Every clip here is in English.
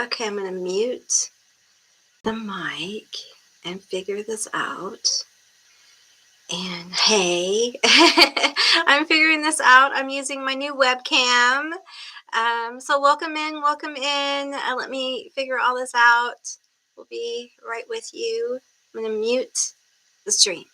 Okay, I'm going to mute the mic and figure this out. And hey, I'm figuring this out. I'm using my new webcam. So welcome in, welcome in. Let me figure all this out. We'll be right with you. I'm going to mute the stream.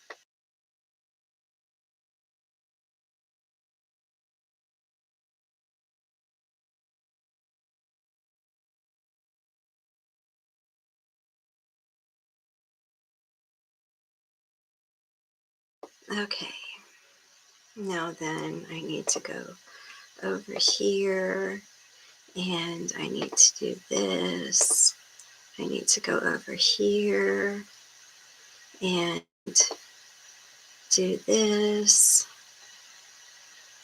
Okay. Now then, I need to go over here and I need to do this. I need to go over here and do this.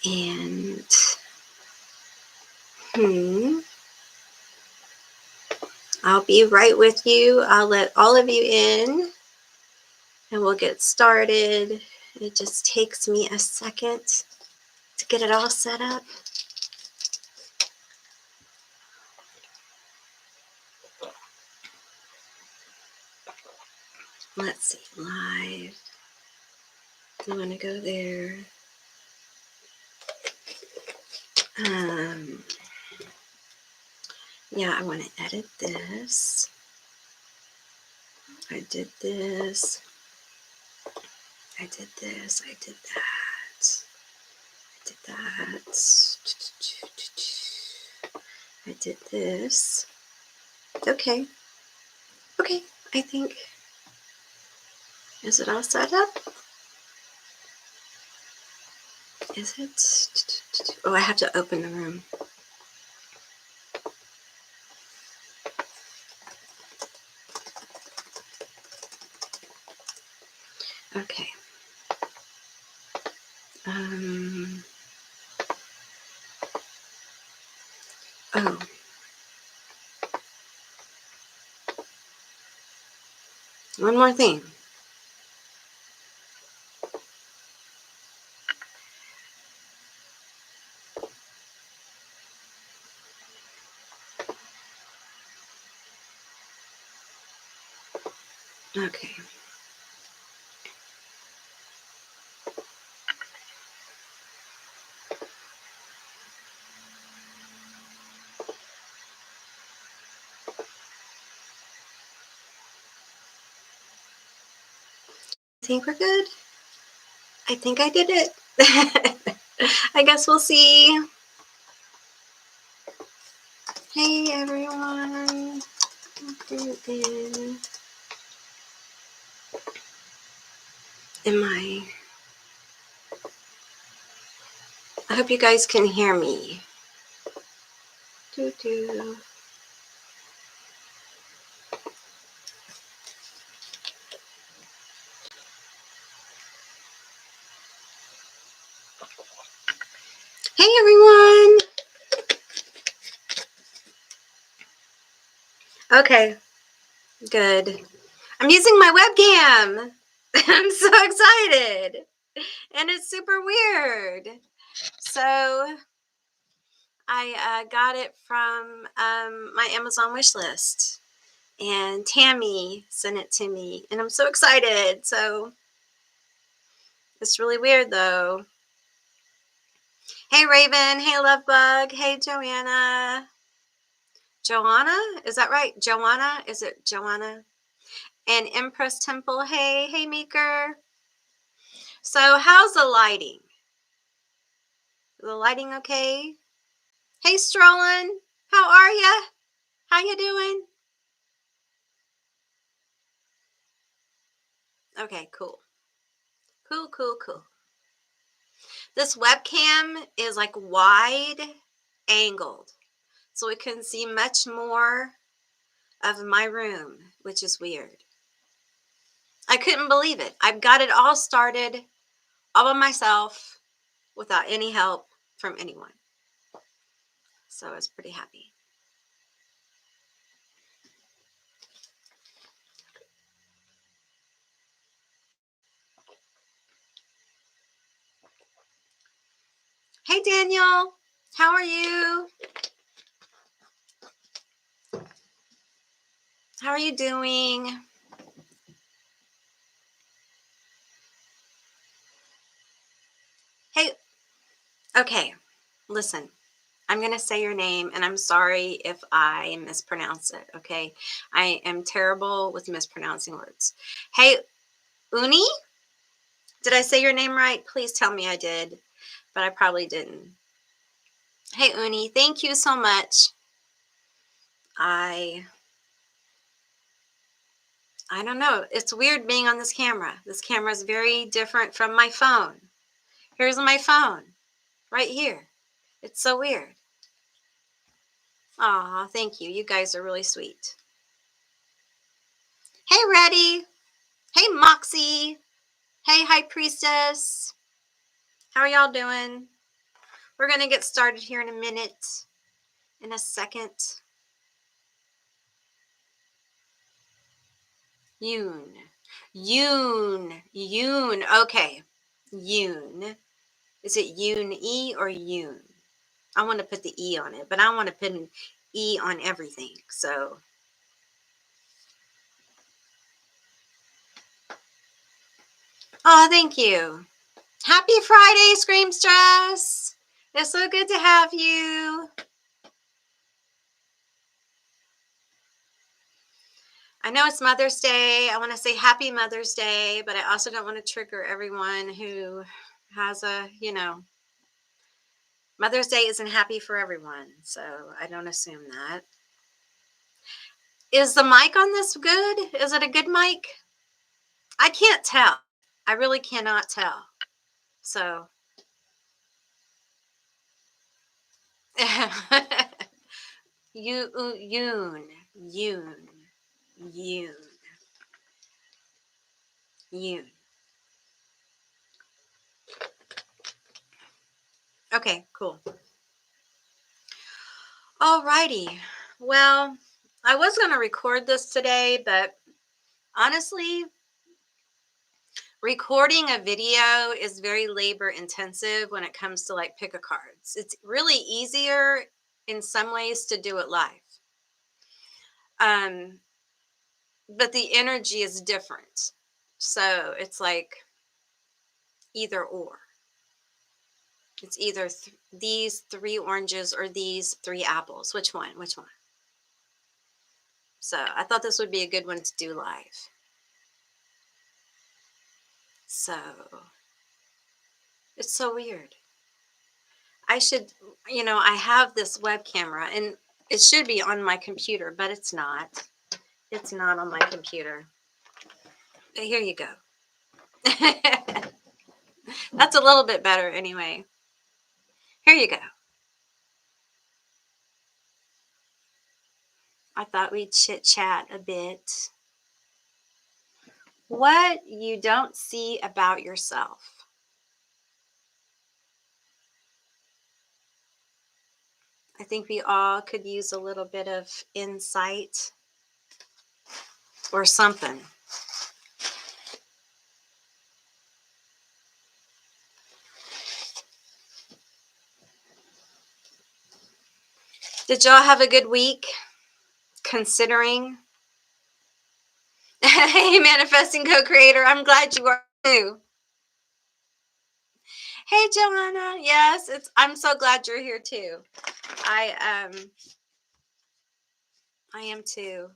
And I'll be right with you. I'll let all of you in and we'll get started. It just takes me a second to get it all set up. Let's see, live. Do I want to go there? Yeah, I want to edit this. I did this. I did this. I did that. I did that. I did this. Okay. Okay, I think. Is it all set up? Is it? Oh, I have to open the room. Okay. Oh. One more thing. Okay. I think we're good. I think I did it. I guess we'll see. Hey, everyone. I hope you guys can hear me. Doo-doo. Hey, everyone. Okay, good. I'm using my webcam. I'm so excited. And it's super weird. So I got it from my Amazon wish list. And Tammy sent it to me. And I'm so excited. So it's really weird, though. Hey, Raven. Hey, Lovebug. Hey, Joanna. Joanna? Is that right? Joanna? Is it Joanna? And Empress Temple. Hey. Hey, Meeker. So how's the lighting? Is the lighting okay? Hey, Strollin. How are ya? How you doing? Okay, cool. Cool. This webcam is like wide angled, so we can see much more of my room, which is weird. I couldn't believe it. I've got it all started all by myself without any help from anyone. So I was pretty happy. Hey, Daniel. How are you? How are you doing? Hey, okay, listen. I'm going to say your name, and I'm sorry if I mispronounce it, okay? I am terrible with mispronouncing words. Hey, Uni? Did I say your name right? Please tell me I did, but I probably didn't. Hey, Uni, thank you so much. I don't know. It's weird being on this camera. This camera is very different from my phone. Here's my phone right here. It's so weird. Aw, thank you. You guys are really sweet. Hey, Reddy. Hey, Moxie. Hey, High Priestess. How are y'all doing? We're going to get started here in a minute, in a second. Yoon. Okay. Yoon. Is it Yoon-E or Yoon? I want to put the E on it, but I want to put an E on everything. So, oh, thank you. Happy Friday, Scream Stress. It's so good to have you. I know it's Mother's Day. I want to say happy Mother's Day, but I also don't want to trigger everyone who has Mother's Day isn't happy for everyone. So I don't assume that. Is the mic on this good? Is it a good mic? I can't tell. I really cannot tell. So. Yoon. Okay, cool. Alrighty. Well, I was going to record this today, but honestly, recording a video is very labor intensive when it comes to like pick a cards. It's really easier in some ways to do it live. But the energy is different. So it's like either or. It's either these 3 oranges or these 3 apples. Which one? Which one? So I thought this would be a good one to do live. So it's so weird. I should, I have this web camera and it should be on my computer, but it's not. It's not on my computer. Here you go. That's a little bit better anyway. Here you go. I thought we'd chit chat a bit. What you don't see about yourself. I think we all could use a little bit of insight or something. Did y'all have a good week? Considering? Hey, manifesting co-creator, I'm glad you are too. Hey, Joanna. Yes, I'm so glad you're here too. I am too.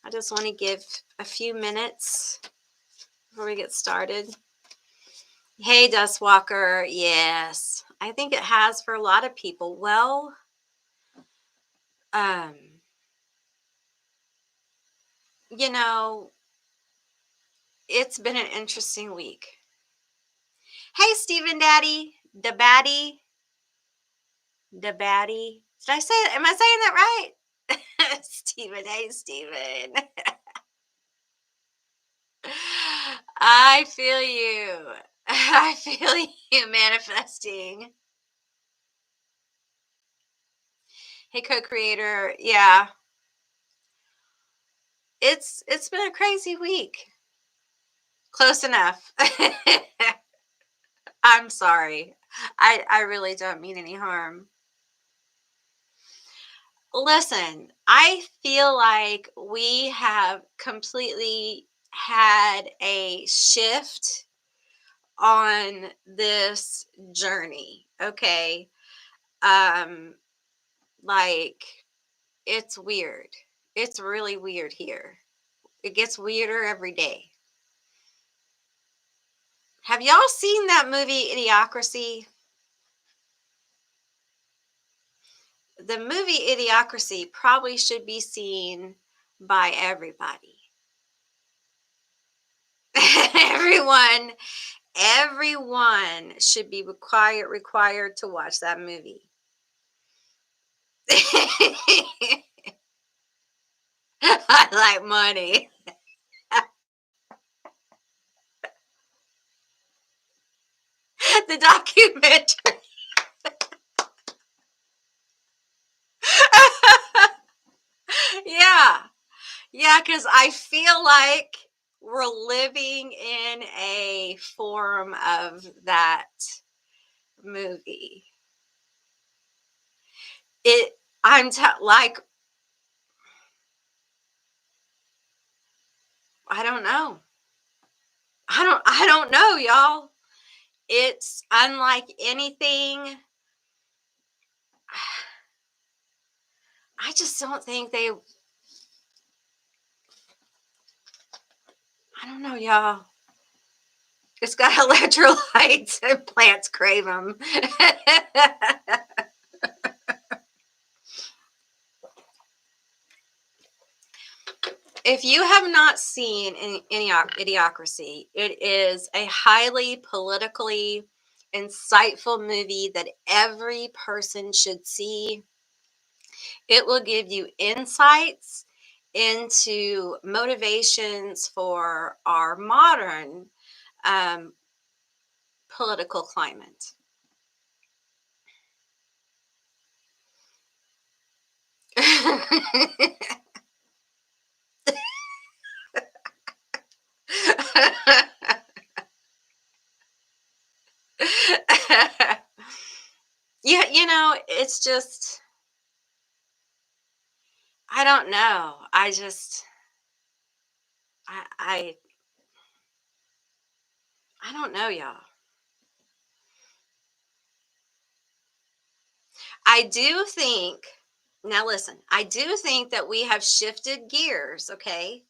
I just want to give a few minutes before we get started. Hey, Dustwalker. Yes, I think it has for a lot of people. Well, it's been an interesting week. Hey, Stephen Daddy, the baddie. Did I say it? Am I saying that right? Stephen, hey, Stephen. I feel you. I feel you manifesting. Hey, co-creator. Yeah. It's been a crazy week. Close enough. I'm sorry. I really don't mean any harm. Listen, I feel like we have completely had a shift on this journey. Okay. Um, like it's weird. It's really weird here. It gets weirder every day. Have y'all seen that movie Idiocracy? The movie Idiocracy probably should be seen by everybody. everyone everyone should be required to watch that movie. I like money. The documentary. Yeah. Yeah, because I feel like we're living in a form of that movie. It like I don't know. I don't know, y'all. It's unlike anything. I just don't think I don't know, y'all. It's got electrolytes and plants crave them. If you have not seen Idiocracy, it is a highly politically insightful movie that every person should see. It will give you insights into motivations for our modern um, political climate. Yeah, it's just I don't know. I I don't know, y'all. I do think now listen, I do think that we have shifted gears, okay?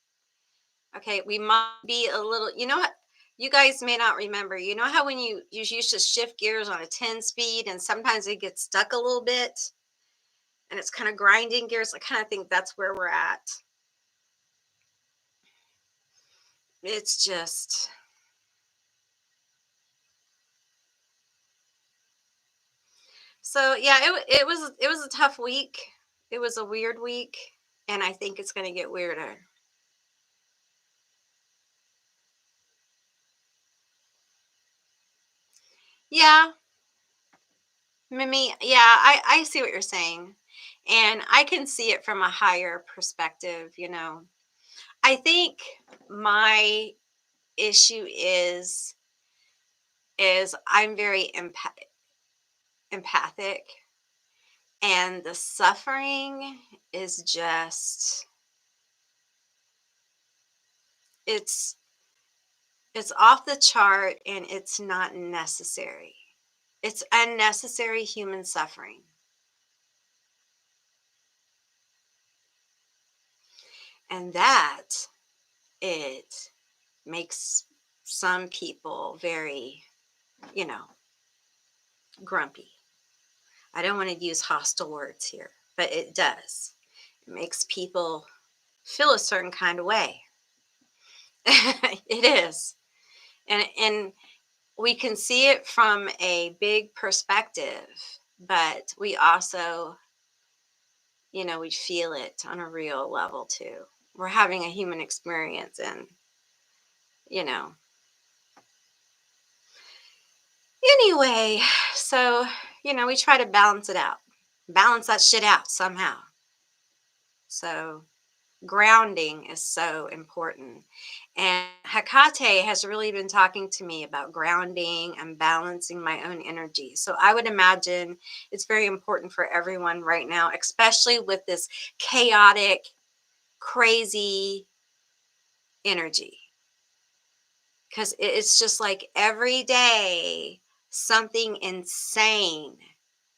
Okay, we might be a little, what? You guys may not remember. You know how when you used to shift gears on a 10 speed and sometimes it gets stuck a little bit and it's kind of grinding gears? I kind of think that's where we're at. It's just so yeah, it was a tough week. It was a weird week and I think it's going to get weirder. Yeah, Mimi, yeah, I see what you're saying. And I can see it from a higher perspective. I think my issue is I'm very empathic and the suffering is just it's it's off the chart and it's not necessary. It's unnecessary human suffering. And that it makes some people very, you know, grumpy. I don't want to use hostile words here, but it does. It makes people feel a certain kind of way. It is. And we can see it from a big perspective, but we also, we feel it on a real level too. We're having a human experience and, you know, anyway, so, we try to balance it out, balance that shit out somehow. So, grounding is so important. And Hecate has really been talking to me about grounding and balancing my own energy. So I would imagine it's very important for everyone right now, especially with this chaotic, crazy energy. Because it's just like every day something insane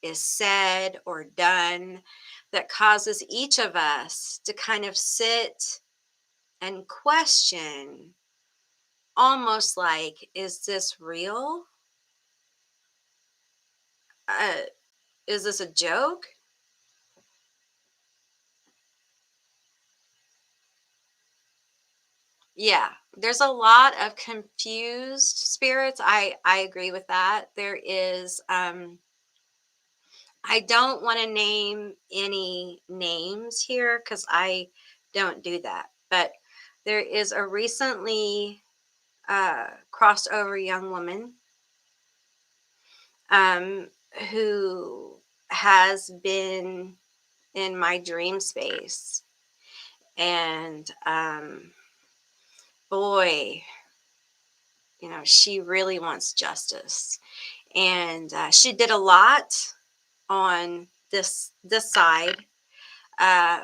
is said or done that causes each of us to kind of sit and question, almost like, is this real? Uh, is this a joke? Yeah, there's a lot of confused spirits. I agree with that. There is I don't want to name any names here cuz I don't do that. But there is a recently crossed over young woman um who has been in my dream space. And boy, she really wants justice. And she did a lot on this side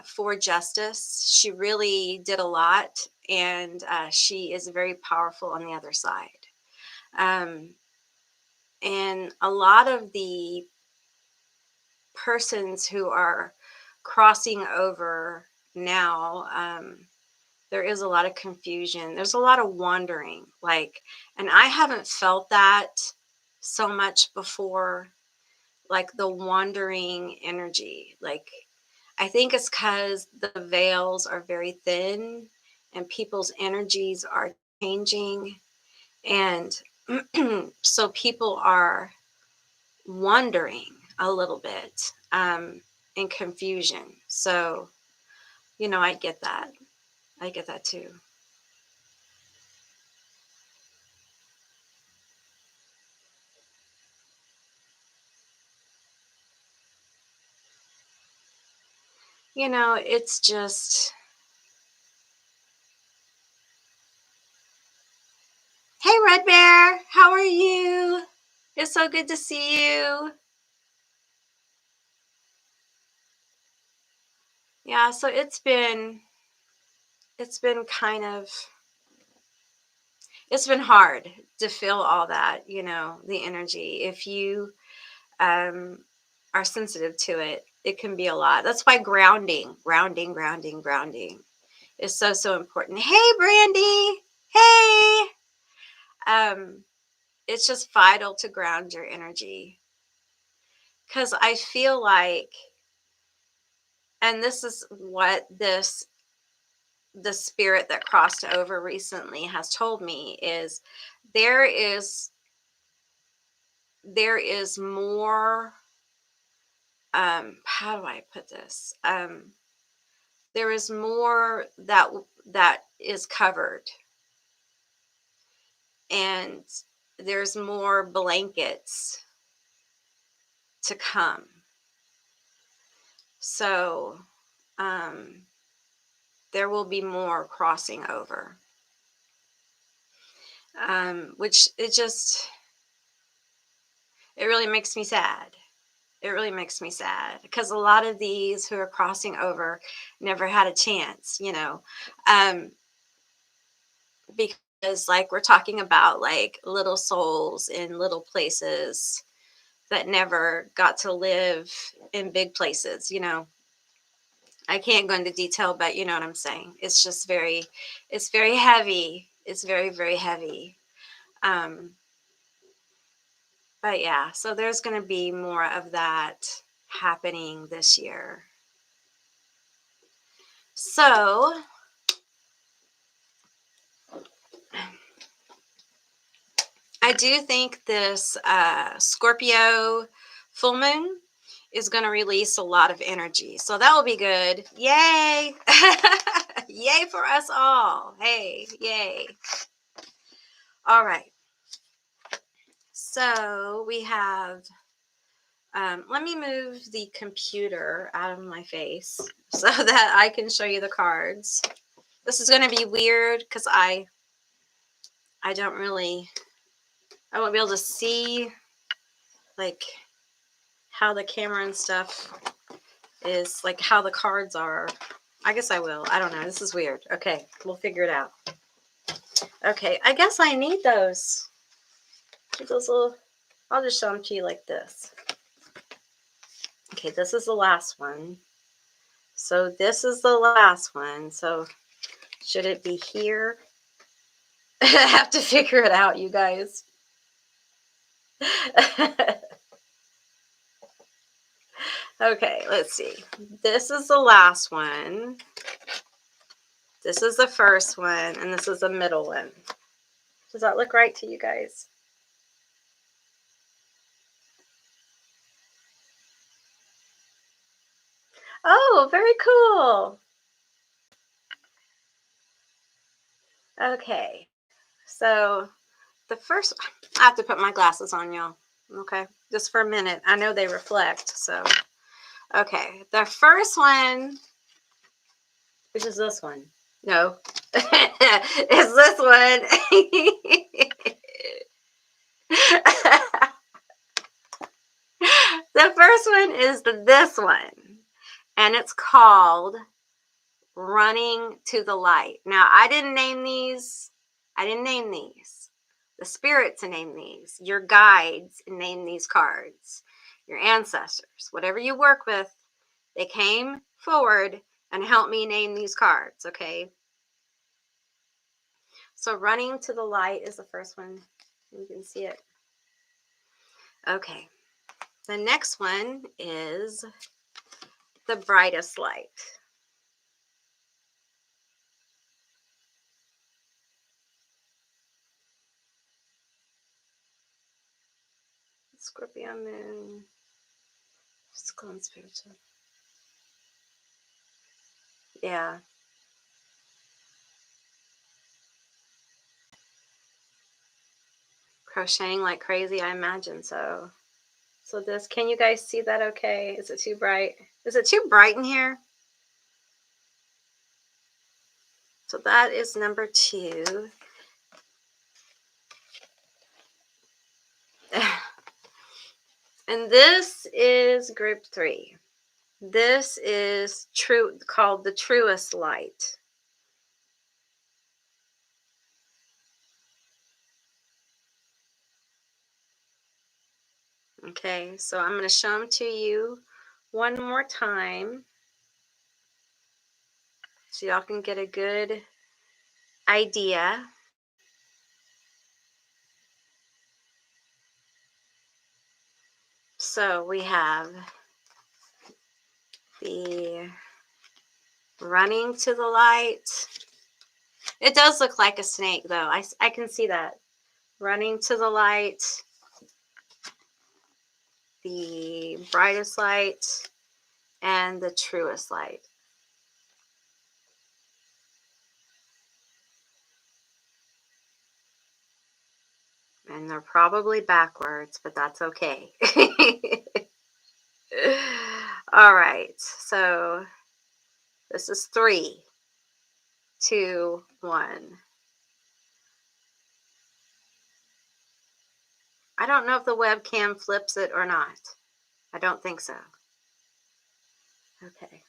for justice. She really did a lot, and she is very powerful on the other side. Um, and a lot of the persons who are crossing over now, there is a lot of confusion. There's a lot of wandering, and I haven't felt that so much before, like the wandering energy. Like, I think it's because the veils are very thin and people's energies are changing. And so people are wondering a little bit in confusion. So, I get that. I get that too. It's just, hey, Red Bear, how are you? It's so good to see you. Yeah, so it's been kind of, it's been hard to feel all that, the energy. If you um, are sensitive to it, it can be a lot. That's why grounding is so, so important. Hey, Brandy. Hey. Um, it's just vital to ground your energy, because I feel like, and this is what the spirit that crossed over recently has told me, is there is there is more, how do I put this, there is more that is covered, and there's more blankets to come. So um there will be more crossing over, which it really makes me sad. It really makes me sad because a lot of these who are crossing over never had a chance, um, because, like, we're talking about, like, little souls in little places that never got to live in big places. I can't go into detail, but you know what I'm saying. It's very heavy. It's very, very heavy. Um, but yeah, so there's going to be more of that happening this year. So I do think this Scorpio full moon is going to release a lot of energy. So that will be good. Yay! Yay for us all. Hey, yay. All right. So we have Let me move the computer out of my face so that I can show you the cards. This is going to be weird because I don't really, I won't be able to see like how the camera and stuff is, like how the cards are. I guess I will. I don't know. This is weird. Okay, we'll figure it out. Okay, I guess I need those. Those little, I'll just show them to you like this. Okay, this is the last one. So this is the last one. So should it be here? I have to figure it out, you guys. Okay, let's see. This is the last one. This is the first one, and this is the middle one. Does that look right to you guys? Oh, very cool. Okay, so the first, I have to put my glasses on, y'all. Okay, just for a minute. I know they reflect, so. Okay, the first one, which is this one. No, it's this one. The first one is this one, and it's called Running to the Light. Now, I didn't name these. The spirits name these. Your guides name these cards. Your ancestors, whatever you work with, they came forward and helped me name these cards, okay? So Running to the Light is the first one. You can see it. Okay. The next one is the Brightest Light. Scorpio Moon. Physical and spiritual. Yeah. Crocheting like crazy, I imagine so. So this, can you guys see that okay? Is it too bright? Is it too bright in here? So that is number 2. And this is group 3. This is called the Truest Light. Okay, so I'm going to show them to you one more time so y'all can get a good idea. So we have the Running to the Light. It does look like a snake, though. I can see that. Running to the Light, the Brightest Light, and the Truest Light. And they're probably backwards, but that's okay. All right, so this is 3, 2, 1. I don't know if the webcam flips it or not. I don't think so. Okay.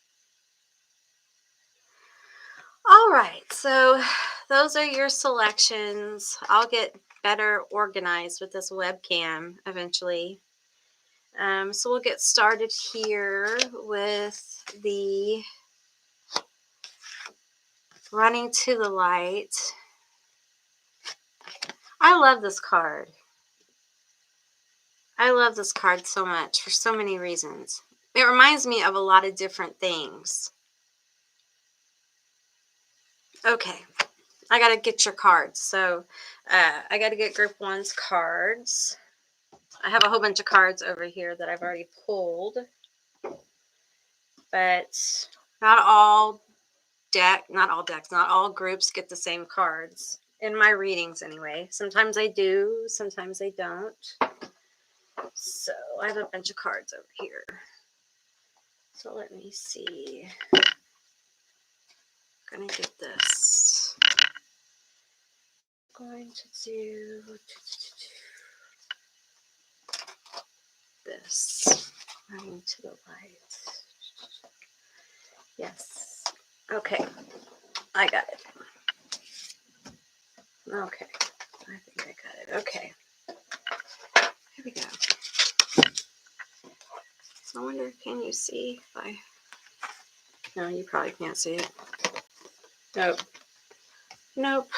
All right, so those are your selections. I'll get better organized with this webcam eventually. So we'll get started here with the Running to the Light. I love this card. I love this card so much for so many reasons. It reminds me of a lot of different things. Okay, I got to get your cards. So I got to get group 1's cards. I have a whole bunch of cards over here that I've already pulled. But not all groups get the same cards. In my readings anyway. Sometimes I do, sometimes I don't. So I have a bunch of cards over here. So let me see. I'm gonna get this. I'm going to do this. Running to the light. Yes. Okay. I got it. Okay. I think I got it. Okay. Here we go. So I wonder, can you see if I... No, you probably can't see it. Nope. Nope.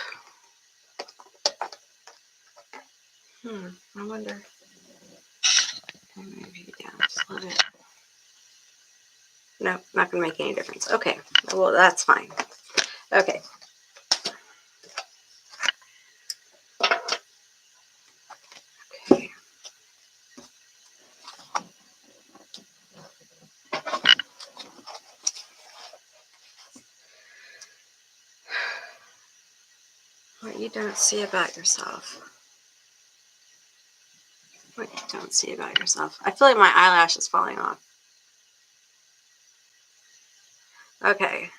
I wonder. I'll move you down just a little bit. Nope, not going to make any difference. Okay. Well, that's fine. Okay. Okay. What you don't see about yourself. What you don't see about yourself. I feel like my eyelash is falling off. Okay.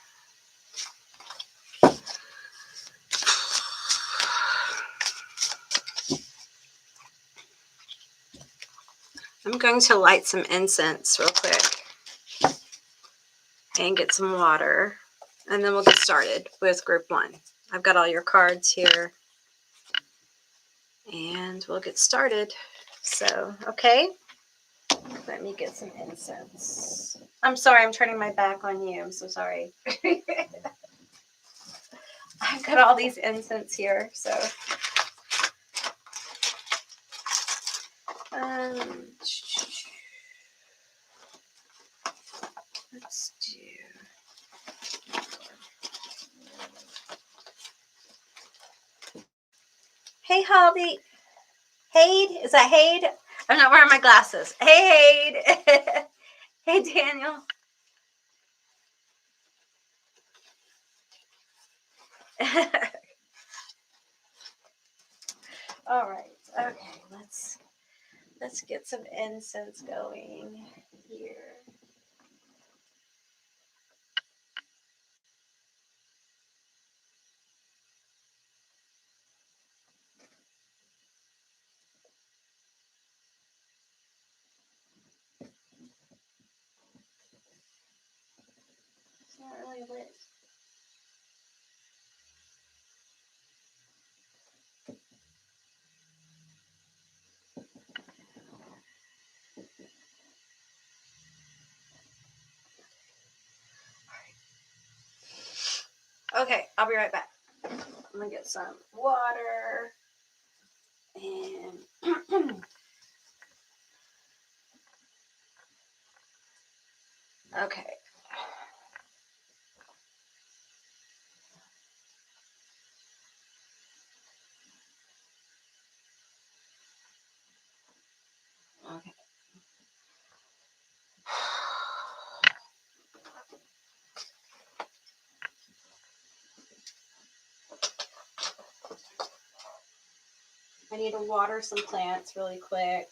I'm going to light some incense real quick and get some water, and then we'll get started with group 1. I've got all your cards here, and we'll get started. So, okay, let me get some incense. I'm sorry, I'm turning my back on you. I'm so sorry. I've got all these incense here, so let's do. Hey, Holly. Hade? Is that Hade? I'm not wearing my glasses. Hey, Hade. Hey, Daniel. All right. Okay. Let's get some incense going here. It's not really lit. Okay, I'll be right back. I'm gonna get some water and okay. Okay. I need to water some plants really quick.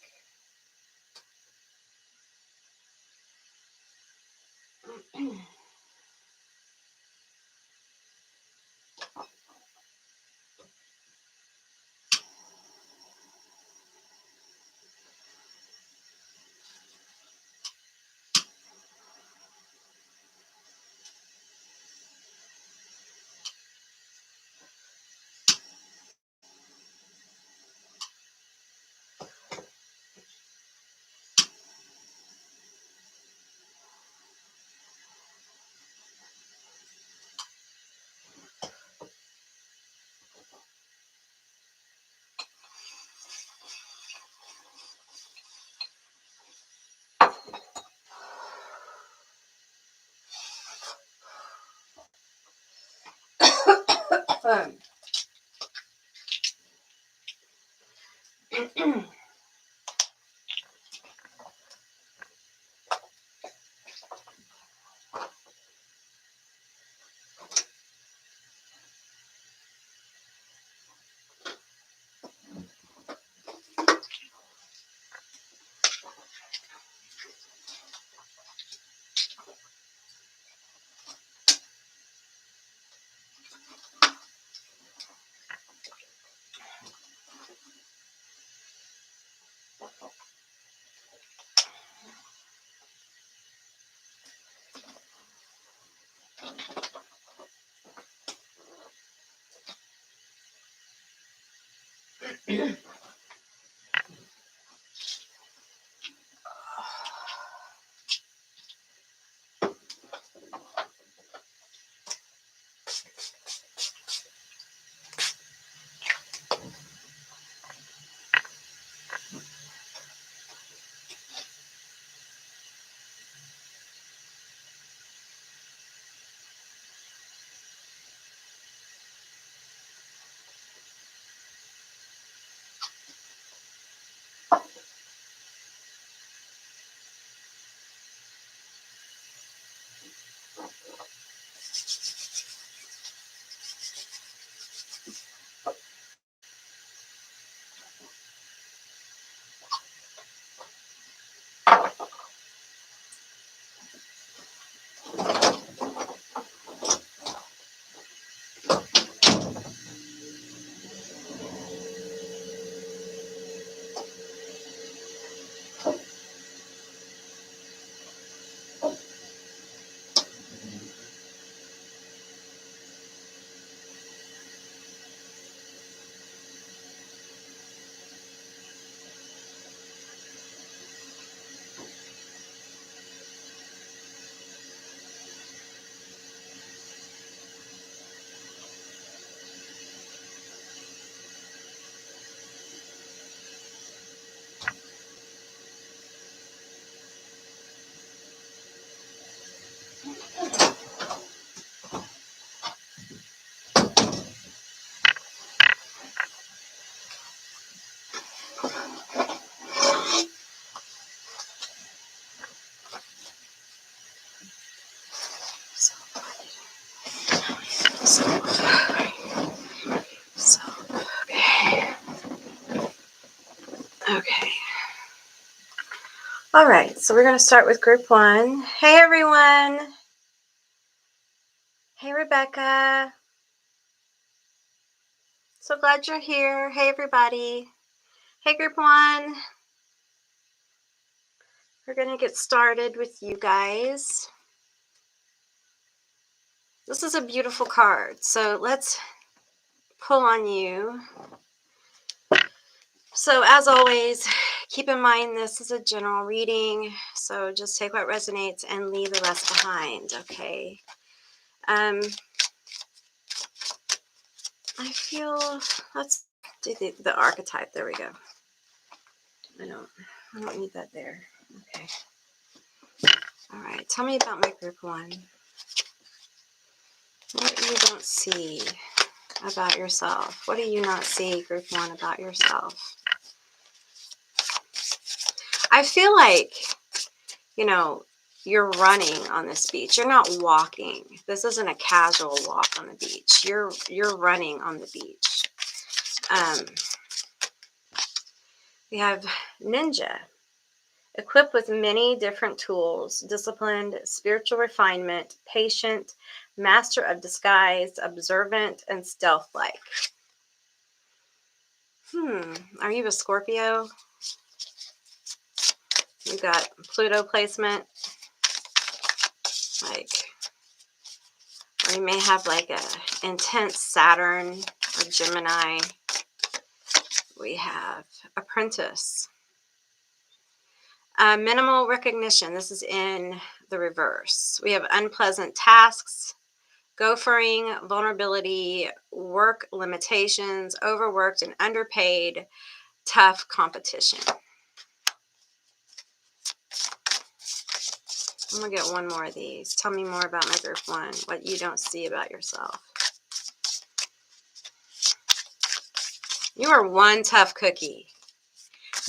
Okay. All right, so we're going to start with group 1. Hey, everyone. Hey, Rebecca. So glad you're here. Hey, everybody. Hey, group 1. We're going to get started with you guys. This is a beautiful card, so let's pull on you. So as always, keep in mind this is a general reading, so just take what resonates and leave the rest behind, okay? I feel, let's do the archetype. There we go. I don't need that there. Okay. All right, tell me about my group 1. What you don't see about yourself. What do you not see, group 1, about yourself? I feel like, you know, you're running on this beach. You're not walking. This isn't a casual walk on the beach. You're running on the beach. We have ninja, equipped with many different tools, disciplined, spiritual refinement, patient, master of disguise, observant, and stealth-like. Are you a Scorpio? You got Pluto placement, like, or you may have like a intense Saturn or Gemini. We have apprentice. Minimal recognition. This is in the reverse. We have unpleasant tasks, gophering, vulnerability, work limitations, overworked and underpaid, tough competition. I'm going to get one more of these. Tell me more about my group 1, what you don't see about yourself. You are one tough cookie.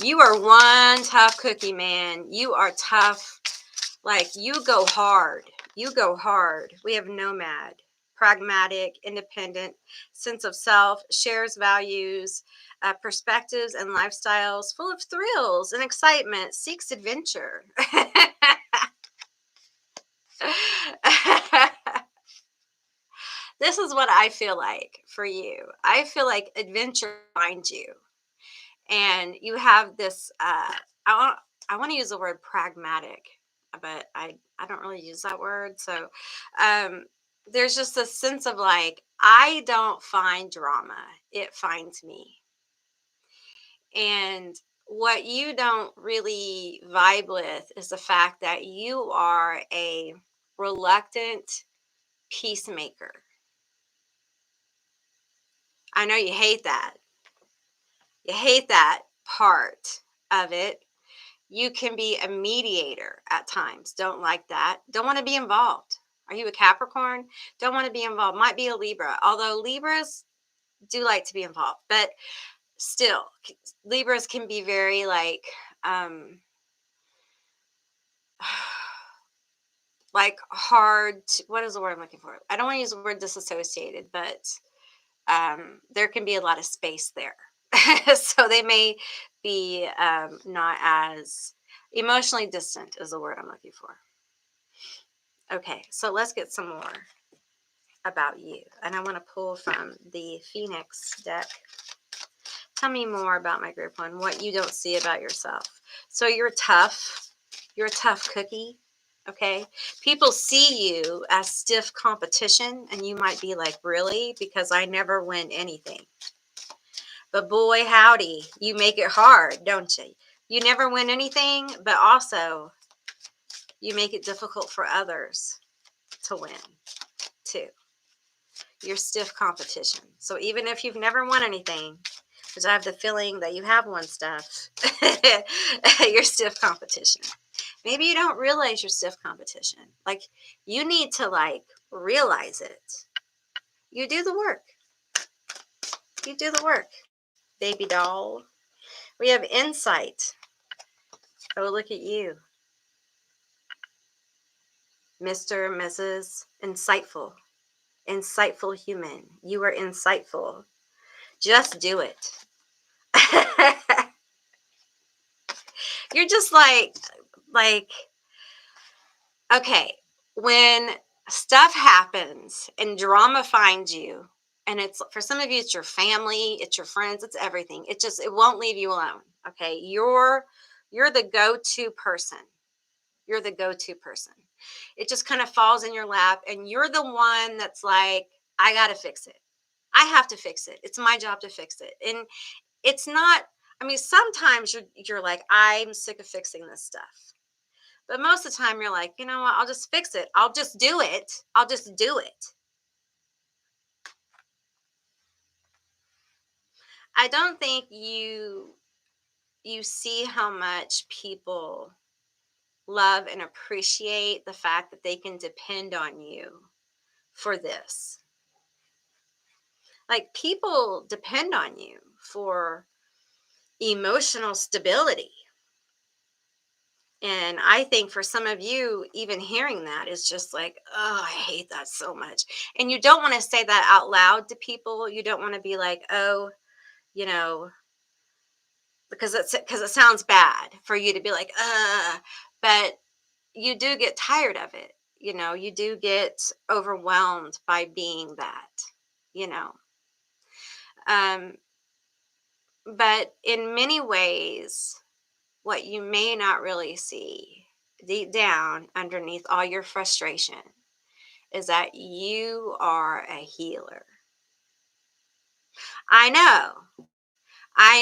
You are one tough cookie, man. You are tough. Like, you go hard. You go hard. We have nomad, pragmatic, independent, sense of self, shares values, perspectives and lifestyles, full of thrills and excitement, seeks adventure. This is what I feel like for you. I feel like adventure finds you. And you have this, I want to use the word pragmatic, but I don't really use that word. So there's just a sense of like, I don't find drama. It finds me. And what you don't really vibe with is the fact that you are a reluctant peacemaker. I know you hate that. You hate that part of it. You can be a mediator at times. Don't like that. Don't want to be involved. Are you a Capricorn? Don't want to be involved. Might be a Libra, although Libras do like to be involved. But still, Libras can be very like hard to, what is the word I'm looking for? I don't want to use the word disassociated, but there can be a lot of space there. So they may be not as emotionally distant is the word I'm looking for. Okay, so let's get some more about you. And I want to pull from the Phoenix deck. Tell me more about my group one, what you don't see about yourself. So you're tough. You're a tough cookie. Okay. People see you as stiff competition, and you might be like, really? Because I never win anything. But boy, howdy, you make it hard, don't you? You never win anything, but also you make it difficult for others to win too. You're stiff competition. So even if you've never won anything, because I have the feeling that you have won stuff, you're stiff competition. Maybe you don't realize you're stiff competition. Like, you need to realize it. You do the work. You do the work, baby doll. We have insight. Oh, look at you. Mr. and Mrs. Insightful. Insightful human. You are insightful. Just do it. You're just okay, when stuff happens and drama finds you, and it's for some of you, it's your family, it's your friends, it's everything. It won't leave you alone. Okay. You're the go-to person. You're the go-to person. It just kind of falls in your lap, and you're the one that's like, I got to fix it. I have to fix it. It's my job to fix it. And it's not, I mean, sometimes you're like, I'm sick of fixing this stuff. But most of the time you're like, you know what? I'll just fix it. I'll just do it. I'll just do it. I don't think you see how much people love and appreciate the fact that they can depend on you for this. Like, people depend on you for emotional stability. And I think for some of you, even hearing that is just like, oh, I hate that so much. And you don't want to say that out loud to people. You don't want to be like, oh, you know, because it sounds bad for you to be like, but you do get tired of it. You do get overwhelmed by being that, you know. Um, but in many ways, what you may not really see deep down underneath all your frustration is that you are a healer. I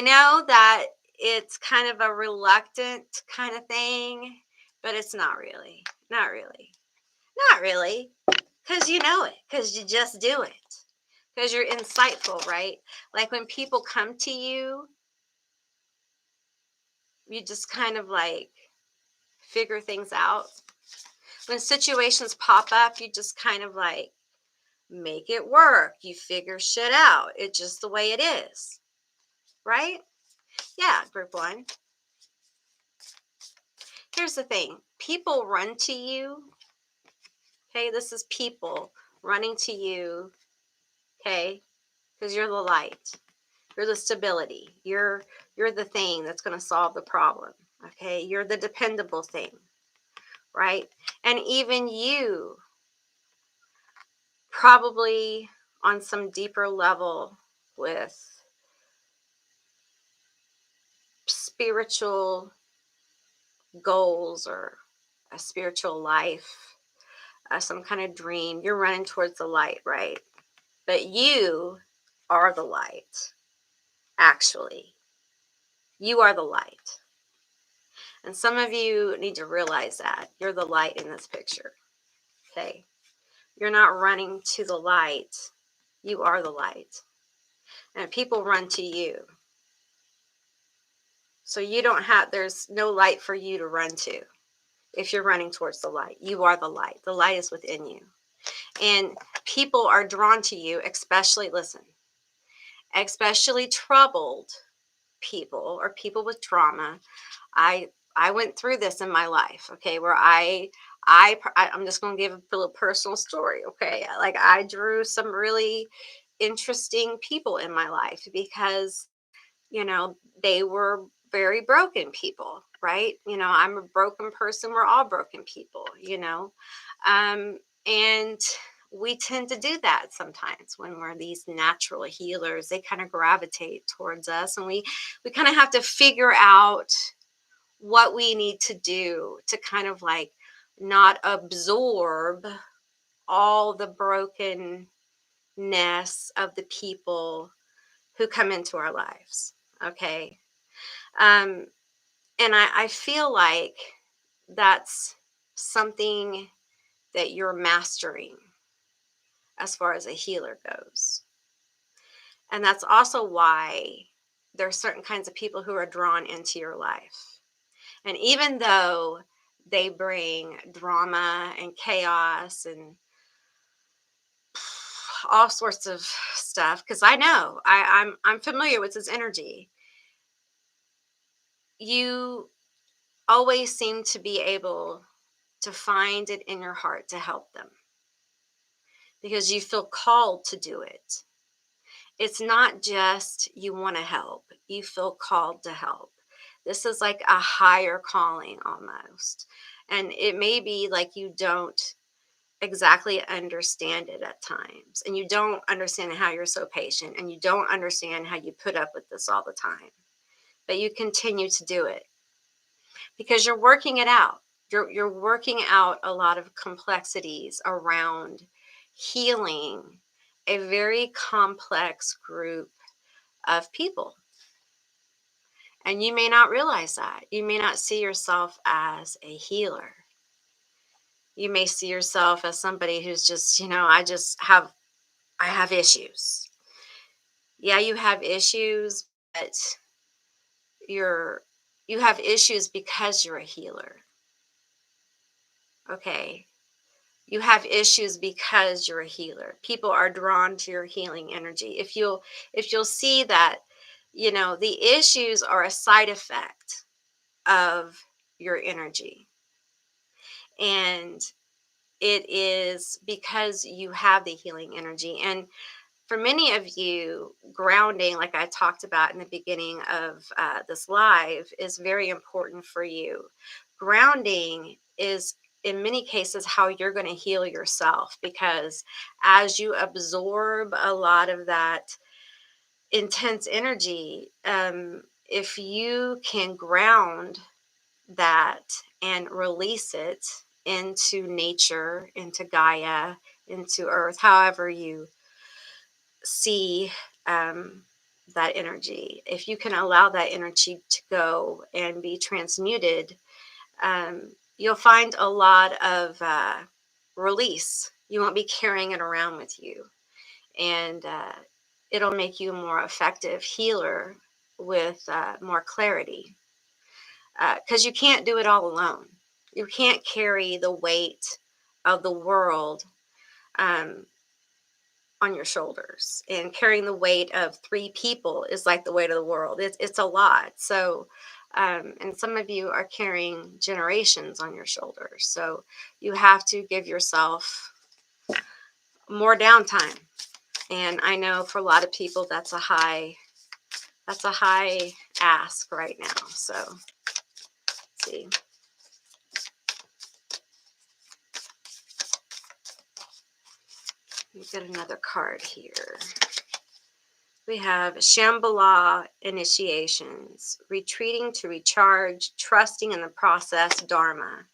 know that it's kind of a reluctant kind of thing, but it's not really. Not really. Not really. Because you know it. Because you just do it. Because you're insightful, right? Like, when people come to you, you just kind of figure things out. When situations pop up, you just kind of make it work. You figure shit out. It's just the way it is. Right? Yeah, group one. Here's the thing. People run to you. Okay, this is people running to you. Okay, because you're the light. You're the stability. You're the thing that's going to solve the problem. Okay, you're the dependable thing. Right? And even you probably on some deeper level with spiritual goals or a spiritual life, some kind of dream, you're running towards the light, right? But you are the light, actually. You are the light. And some of you need to realize that you're the light in this picture. Okay. You're not running to the light. You are the light. And people run to you. So you don't have, there's no light for you to run to if you're running towards the light. You are the light. The light is within you. And people are drawn to you, especially, listen, especially troubled people or people with trauma. I went through this in my life, okay, where I'm just going to give a little personal story, okay? Like I drew some really interesting people in my life because, you know, they were very broken people, right? You know, I'm a broken person. We're all broken people, you know. And we tend to do that sometimes when we're these natural healers. They kind of gravitate towards us, and we kind of have to figure out what we need to do to kind of like not absorb all the brokenness of the people who come into our lives. Okay. Um, and I feel like that's something that you're mastering as far as a healer goes. And that's also why there are certain kinds of people who are drawn into your life. And even though they bring drama and chaos and all sorts of stuff, because I know I'm familiar with this energy, you always seem to be able to find it in your heart to help them because you feel called to do it. It's not just you want to help, you feel called to help. This is like a higher calling almost. And it may be like you don't exactly understand it at times. And you don't understand how you're so patient. And you don't understand how you put up with this all the time. But you continue to do it because you're working it out. You're working out a lot of complexities around healing a very complex group of people. And you may not realize that. You may not see yourself as a healer. You may see yourself as somebody who's just, you know, I have issues. Yeah, you have issues, but you're you have issues because you're a healer. Okay. You have issues because you're a healer. People are drawn to your healing energy. If you'll see that, you know, the issues are a side effect of your energy. And it is because you have the healing energy. And for many of you, grounding, like I talked about in the beginning of this live, is very important for you. Grounding is, in many cases, how you're going to heal yourself because as you absorb a lot of that intense energy, if you can ground that and release it into nature, into Gaia, into Earth, however you see that energy. If you can allow that energy to go and be transmuted, you'll find a lot of release. You won't be carrying it around with you. And it'll make you a more effective healer with more clarity. Because you can't do it all alone. You can't carry the weight of the world on your shoulders, and carrying the weight of 3 people is like the weight of the world. It's a lot. So and some of you are carrying generations on your shoulders, so you have to give yourself more downtime. And I know for a lot of people that's a high ask right now. So let's see, we've got another card here. We have Shambhala initiations, retreating to recharge, trusting in the process, Dharma.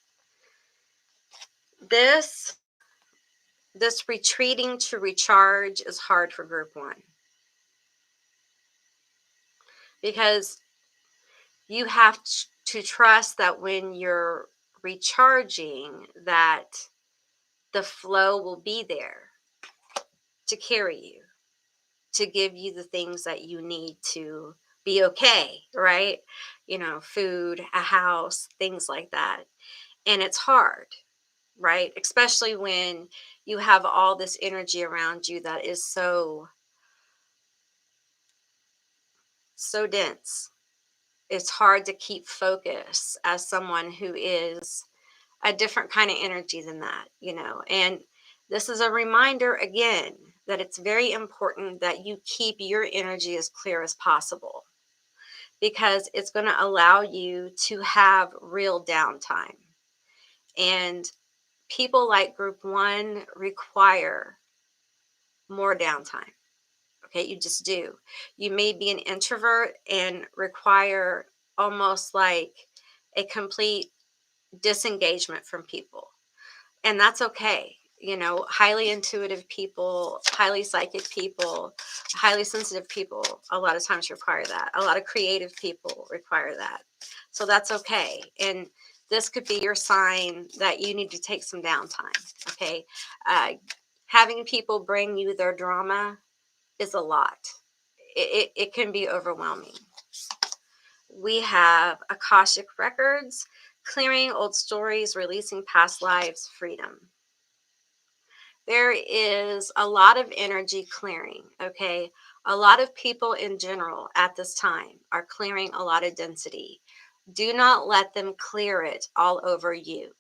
This retreating to recharge is hard for group 1 because You have to trust that when you're recharging, that the flow will be there to carry you, to give you the things that you need to be okay, right? Food, a house, things like that. And it's hard, right? Especially when you have all this energy around you that is so dense. It's hard to keep focus as someone who is a different kind of energy than that. And this is a reminder again that it's very important that you keep your energy as clear as possible, because it's going to allow you to have real downtime. And people like group one require more downtime. Okay, you just do. You may be an introvert and require almost like a complete disengagement from people. And that's okay. Highly intuitive people, highly psychic people, highly sensitive people a lot of times require that. A lot of creative people require that. So that's okay. And this could be your sign that you need to take some downtime. Okay. Having people bring you their drama is a lot. It can be overwhelming. We have Akashic Records, clearing old stories, releasing past lives, freedom. There is a lot of energy clearing, okay? A lot of people in general at this time are clearing a lot of density. Do not let them clear it all over you.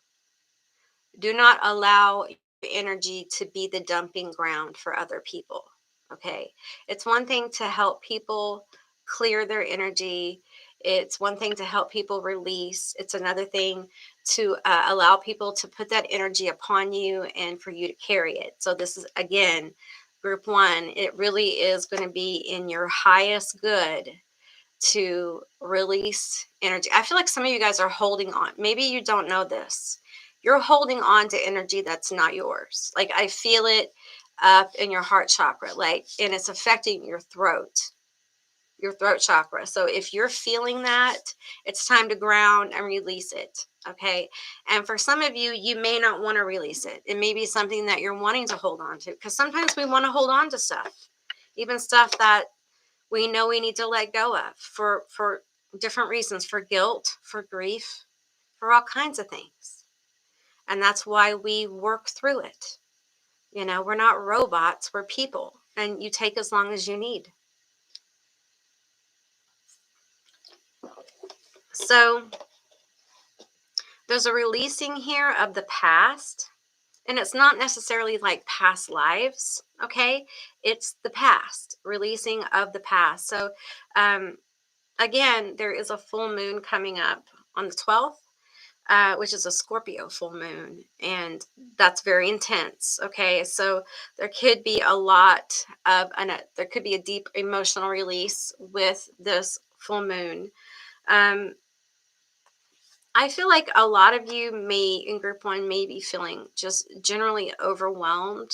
Do not allow your energy to be the dumping ground for other people, okay? It's one thing to help people clear their energy. It's one thing to help people release. It's another thing to allow people to put that energy upon you and for you to carry it. So this is, again, group one, it really is going to be in your highest good to release energy. I feel like some of you guys are holding on. Maybe you don't know this. You're holding on to energy that's not yours. Like, I feel it up in your heart chakra, and it's affecting your throat chakra. So if you're feeling that, it's time to ground and release it. Okay. And for some of you, you may not want to release it. It may be something that you're wanting to hold on to, because sometimes we want to hold on to stuff, even stuff that we know we need to let go of for different reasons, for guilt, for grief, for all kinds of things. And that's why we work through it. We're not robots, we're people, and you take as long as you need. So there's a releasing here of the past, and it's not necessarily like past lives, okay? It's the past, releasing of the past. So again, there is a full moon coming up on the 12th, which is a Scorpio full moon, and that's very intense. Okay, so there could be there could be a deep emotional release with this full moon. I feel like a lot of you in group one may be feeling just generally overwhelmed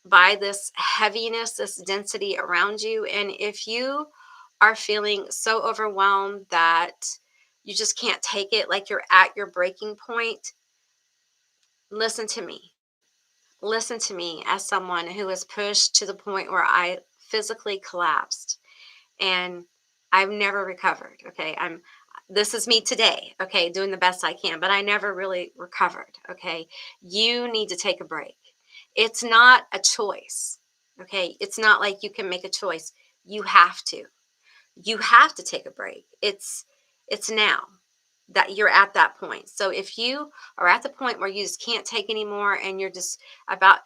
by this heaviness, this density around you. And if you are feeling so overwhelmed that you just can't take it, like you're at your breaking point, listen to me. Listen to me as someone who was pushed to the point where I physically collapsed, and I've never recovered. Okay. This is me today. Okay. Doing the best I can, but I never really recovered. Okay. You need to take a break. It's not a choice. Okay. It's not like you can make a choice. You have to. You have to take a break. It's now that you're at that point. So if you are at the point where you just can't take anymore and you're just about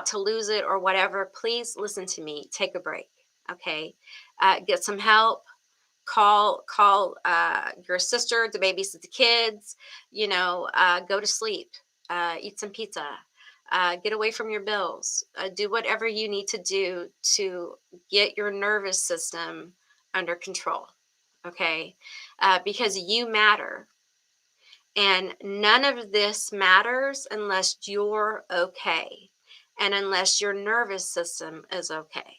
to lose it or whatever, please listen to me. Take a break. Okay. Get some help. Call your sister to babysit the kids. Go to sleep. Eat some pizza. Get away from your bills. Do whatever you need to do to get your nervous system under control. Okay. Because you matter. And none of this matters unless you're okay and unless your nervous system is okay.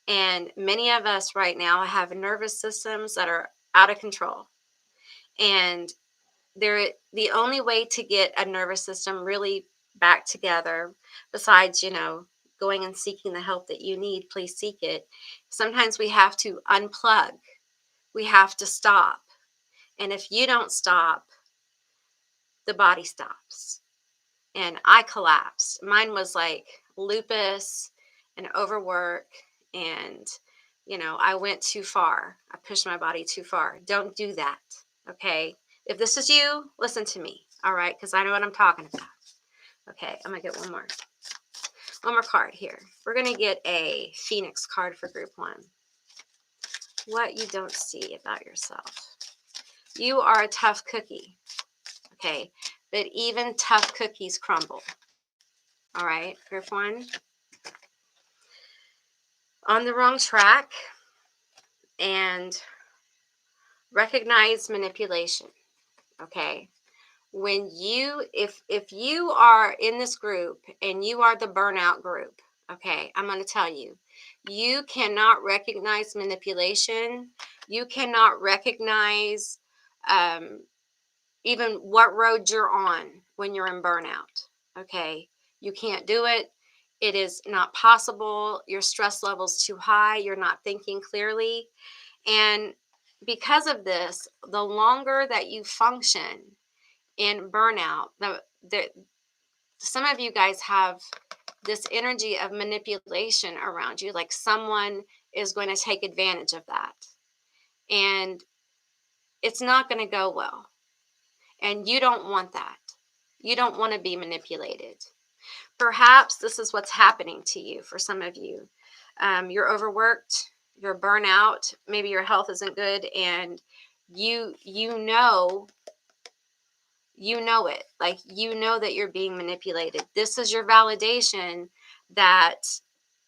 And many of us right now have nervous systems that are out of control. And the only way to get a nervous system really back together, besides, going and seeking the help that you need, please seek it. Sometimes we have to unplug. We have to stop. And if you don't stop, the body stops. And I collapsed. Mine was like lupus and overwork. And, I went too far. I pushed my body too far. Don't do that. Okay. If this is you, listen to me. All right. Because I know what I'm talking about. Okay. I'm going to get one more card here. We're going to get a Phoenix card for group 1. What you don't see about yourself. You are a tough cookie. Okay. But even tough cookies crumble. All right. Group 1. On the wrong track, and recognize manipulation. Okay. When if you are in this group and you are the burnout group, okay, I'm going to tell you, you cannot recognize manipulation. You cannot recognize even what road you're on when you're in burnout. Okay. You can't do it. It is not possible. Your stress level's too high. You're not thinking clearly. And because of this, the longer that you function in burnout, some of you guys have this energy of manipulation around you, like someone is going to take advantage of that. And it's not going to go well. And you don't want that. You don't want to be manipulated. Perhaps this is what's happening to you for some of you. You're overworked, you're burnout, maybe your health isn't good, and you know it. Like, that you're being manipulated. This is your validation that,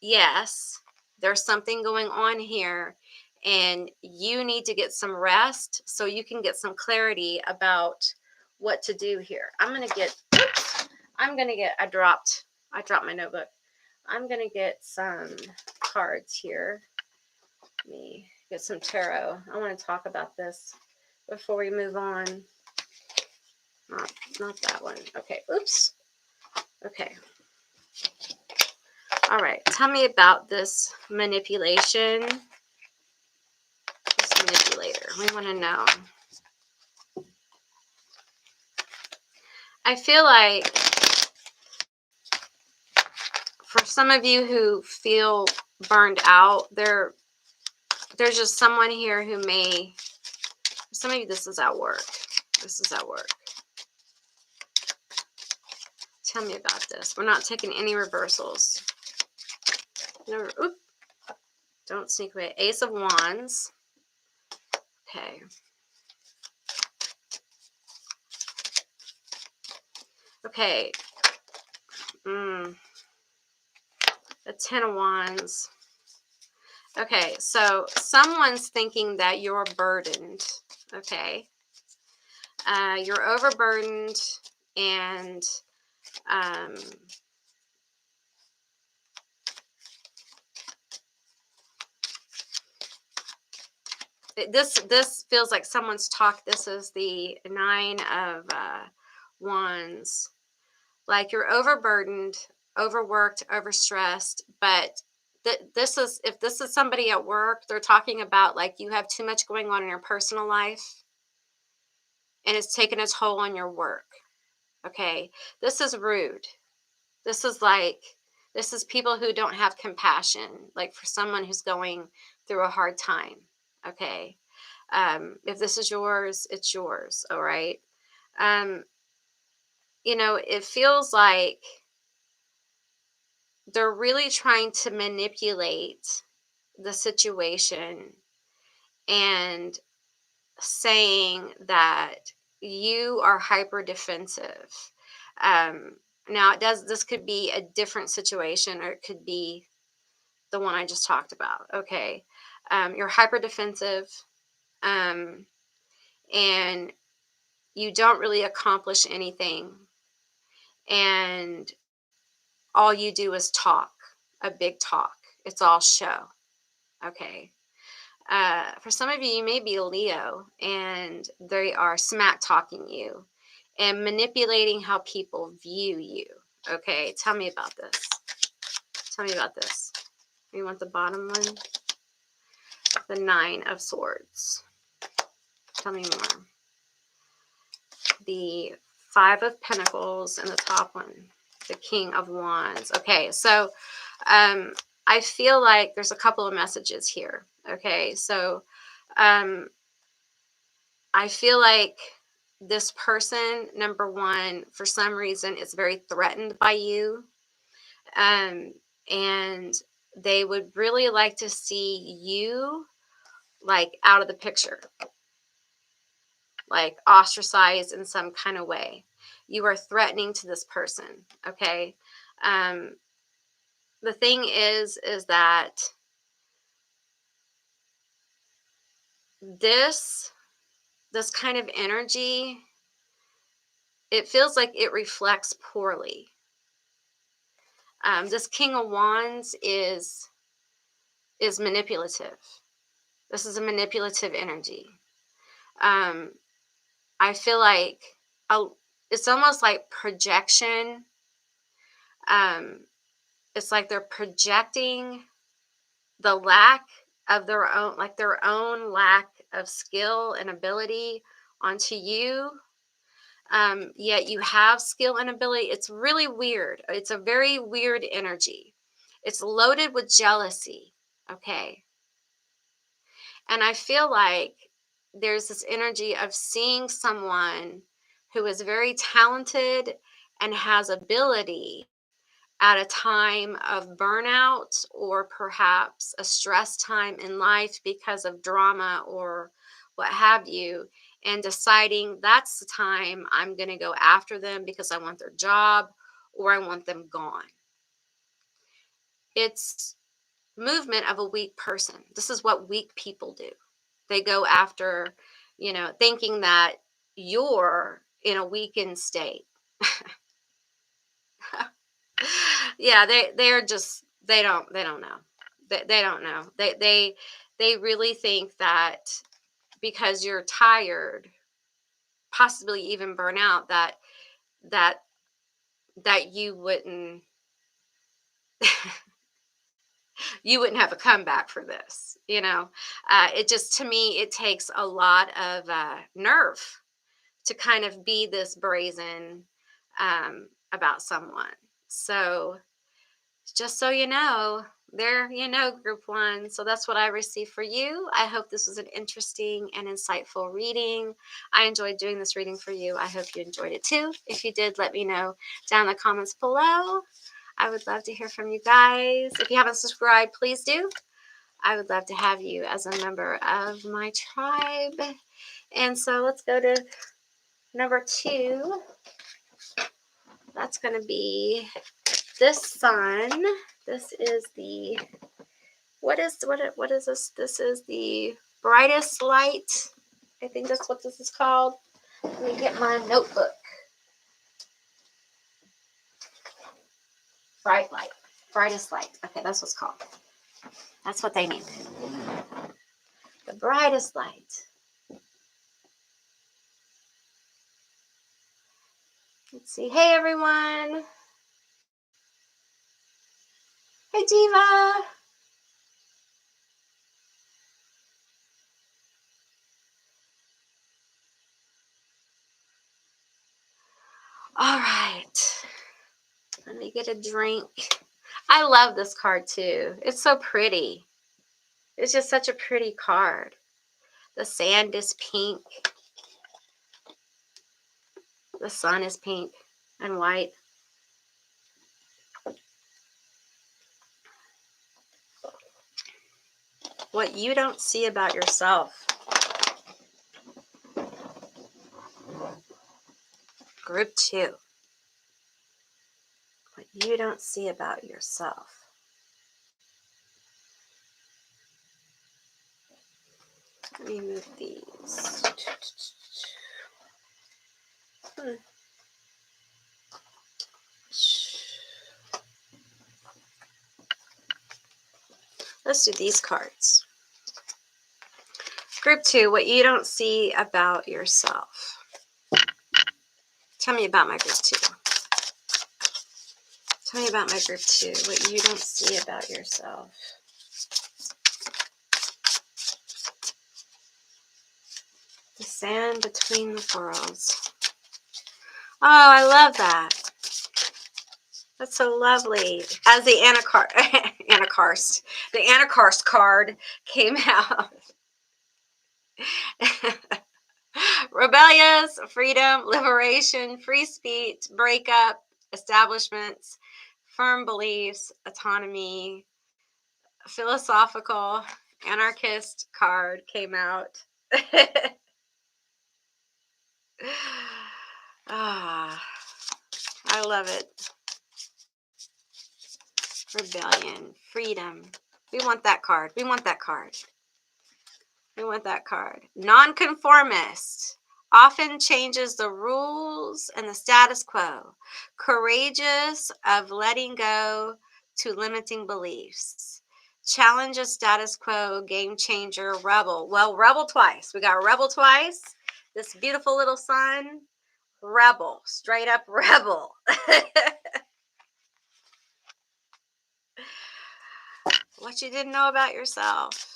yes, there's something going on here, and you need to get some rest so you can get some clarity about what to do here. I dropped my notebook. I'm going to get some cards here. Let me get some tarot. I want to talk about this before we move on. Not that one. Okay. Oops. Okay. All right. Tell me about this manipulation. This manipulator. We want to know. I feel like for some of you who feel burned out, there's just someone here who may, some of you, this is at work. Tell me about this. We're not taking any reversals. No, don't sneak away. Ace of Wands. Okay. Okay. The Ten of Wands. Okay, so someone's thinking that you're burdened. Okay. You're overburdened, and this feels like someone's talk. This is the Nine of Wands. Like, you're overburdened, overworked, overstressed, but if this is somebody at work, they're talking about, like, you have too much going on in your personal life and it's taken a toll on your work. Okay. This is rude. This is people who don't have compassion, like for someone who's going through a hard time. Okay. If this is yours, it's yours. All right. It feels like they're really trying to manipulate the situation and saying that you are hyper defensive. Now, this could be a different situation, or it could be the one I just talked about. Okay. You're hyper defensive, and you don't really accomplish anything. And all you do is talk, a big talk. It's all show. Okay. For some of you, you may be a Leo, and they are smack talking you and manipulating how people view you. Okay, tell me about this. Tell me about this. You want the bottom one? The 9 of Swords. Tell me more. The 5 of Pentacles and the top one, the King of Wands. Okay, so I feel like there's a couple of messages here. Okay, so I feel like this person, number one, for some reason, is very threatened by you. And they would really like to see you like out of the picture, like ostracized in some kind of way. You are threatening to this person. Okay. The thing is that this kind of energy, it feels like it reflects poorly. This King of Wands is manipulative. This is a manipulative energy. I feel like it's almost like projection. It's like they're projecting the lack of their own, like their own lack of skill and ability onto you. Yet you have skill and ability. It's really weird. It's a very weird energy. It's loaded with jealousy. Okay. And I feel like there's this energy of seeing someone who is very talented and has ability at a time of burnout or perhaps a stress time in life because of drama or what have you, and deciding that's the time I'm going to go after them because I want their job or I want them gone. It's movement of a weak person. This is what weak people do. They go after, thinking that you're in a weakened state. Yeah, they're just they don't know. They don't know. They really think that because you're tired, possibly even burn out, that you wouldn't you wouldn't have a comeback for this. It just, to me, it takes a lot of nerve to kind of be this brazen about someone. So just so you know, group one. So that's what I received for you. I hope this was an interesting and insightful reading. I enjoyed doing this reading for you. I hope you enjoyed it too. If you did, let me know down in the comments below. I would love to hear from you guys. If you haven't subscribed, please do. I would love to have you as a member of my tribe. And so let's go to number 2. That's going to be this sun. This is the, what is this? This is the Brightest Light. I think that's what this is called. Let me get my notebook. Brightest Light. Okay, that's what's called. That's what they need. The Brightest Light. Let's see. Hey, everyone. Hey, Diva. All right. Let me get a drink. I love this card too. It's so pretty. It's just such a pretty card. The sand is pink. The sun is pink and white. What you don't see about yourself. Group 2. What you don't see about yourself. Let me move these. Let's do these cards. Group 2, what you don't see about yourself. Tell me about my group 2. Tell me about my group 2, what you don't see about yourself. The sand between the furrows. Oh, I love that. That's so lovely. As the Anakarst card came out. Rebellious, freedom, liberation, free speech, breakup, establishments, firm beliefs, autonomy, philosophical, anarchist card came out. Ah, I love it. Rebellion, freedom. We want that card. We want that card. We want that card. Nonconformist. Often changes the rules and the status quo. Courageous of letting go to limiting beliefs. Challenges status quo, game changer, rebel. Well, rebel twice. We got rebel twice. This beautiful little sun, rebel. Straight up rebel. What you didn't know about yourself.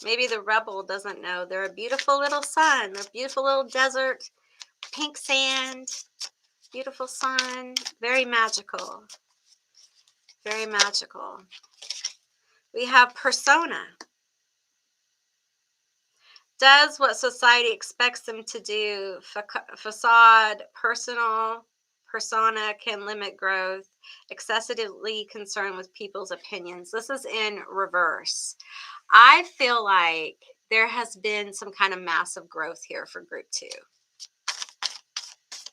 Maybe the rebel doesn't know they're a beautiful little sun. They're a beautiful little desert, pink sand, beautiful sun. Very magical. Very magical. We have persona. Does what society expects them to do. Facade, personal, persona can limit growth. Excessively concerned with people's opinions. This is in reverse. I feel like there has been some kind of massive growth here for group 2.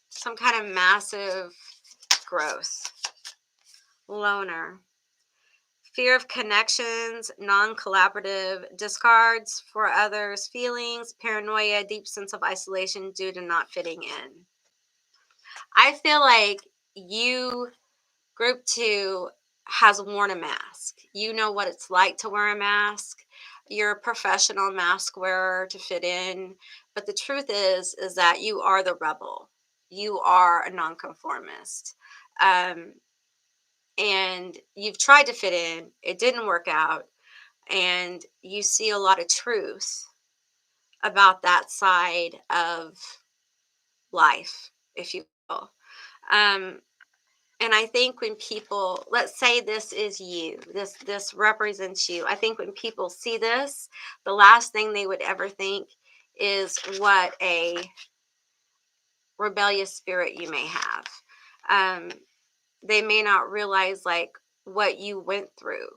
Some kind of massive growth. Loner. Fear of connections, non-collaborative, discards for others' feelings, paranoia, deep sense of isolation due to not fitting in. I feel like you, group 2, has worn a mask. You know what it's like to wear a mask. You're a professional mask wearer to fit in. But the truth is that you are the rebel. You are a nonconformist. And you've tried to fit in. It didn't work out. And you see a lot of truth about that side of life, if you will. And I think when people, let's say this is you, this represents you. I think when people see this, the last thing they would ever think is what a rebellious spirit you may have. They may not realize like what you went through.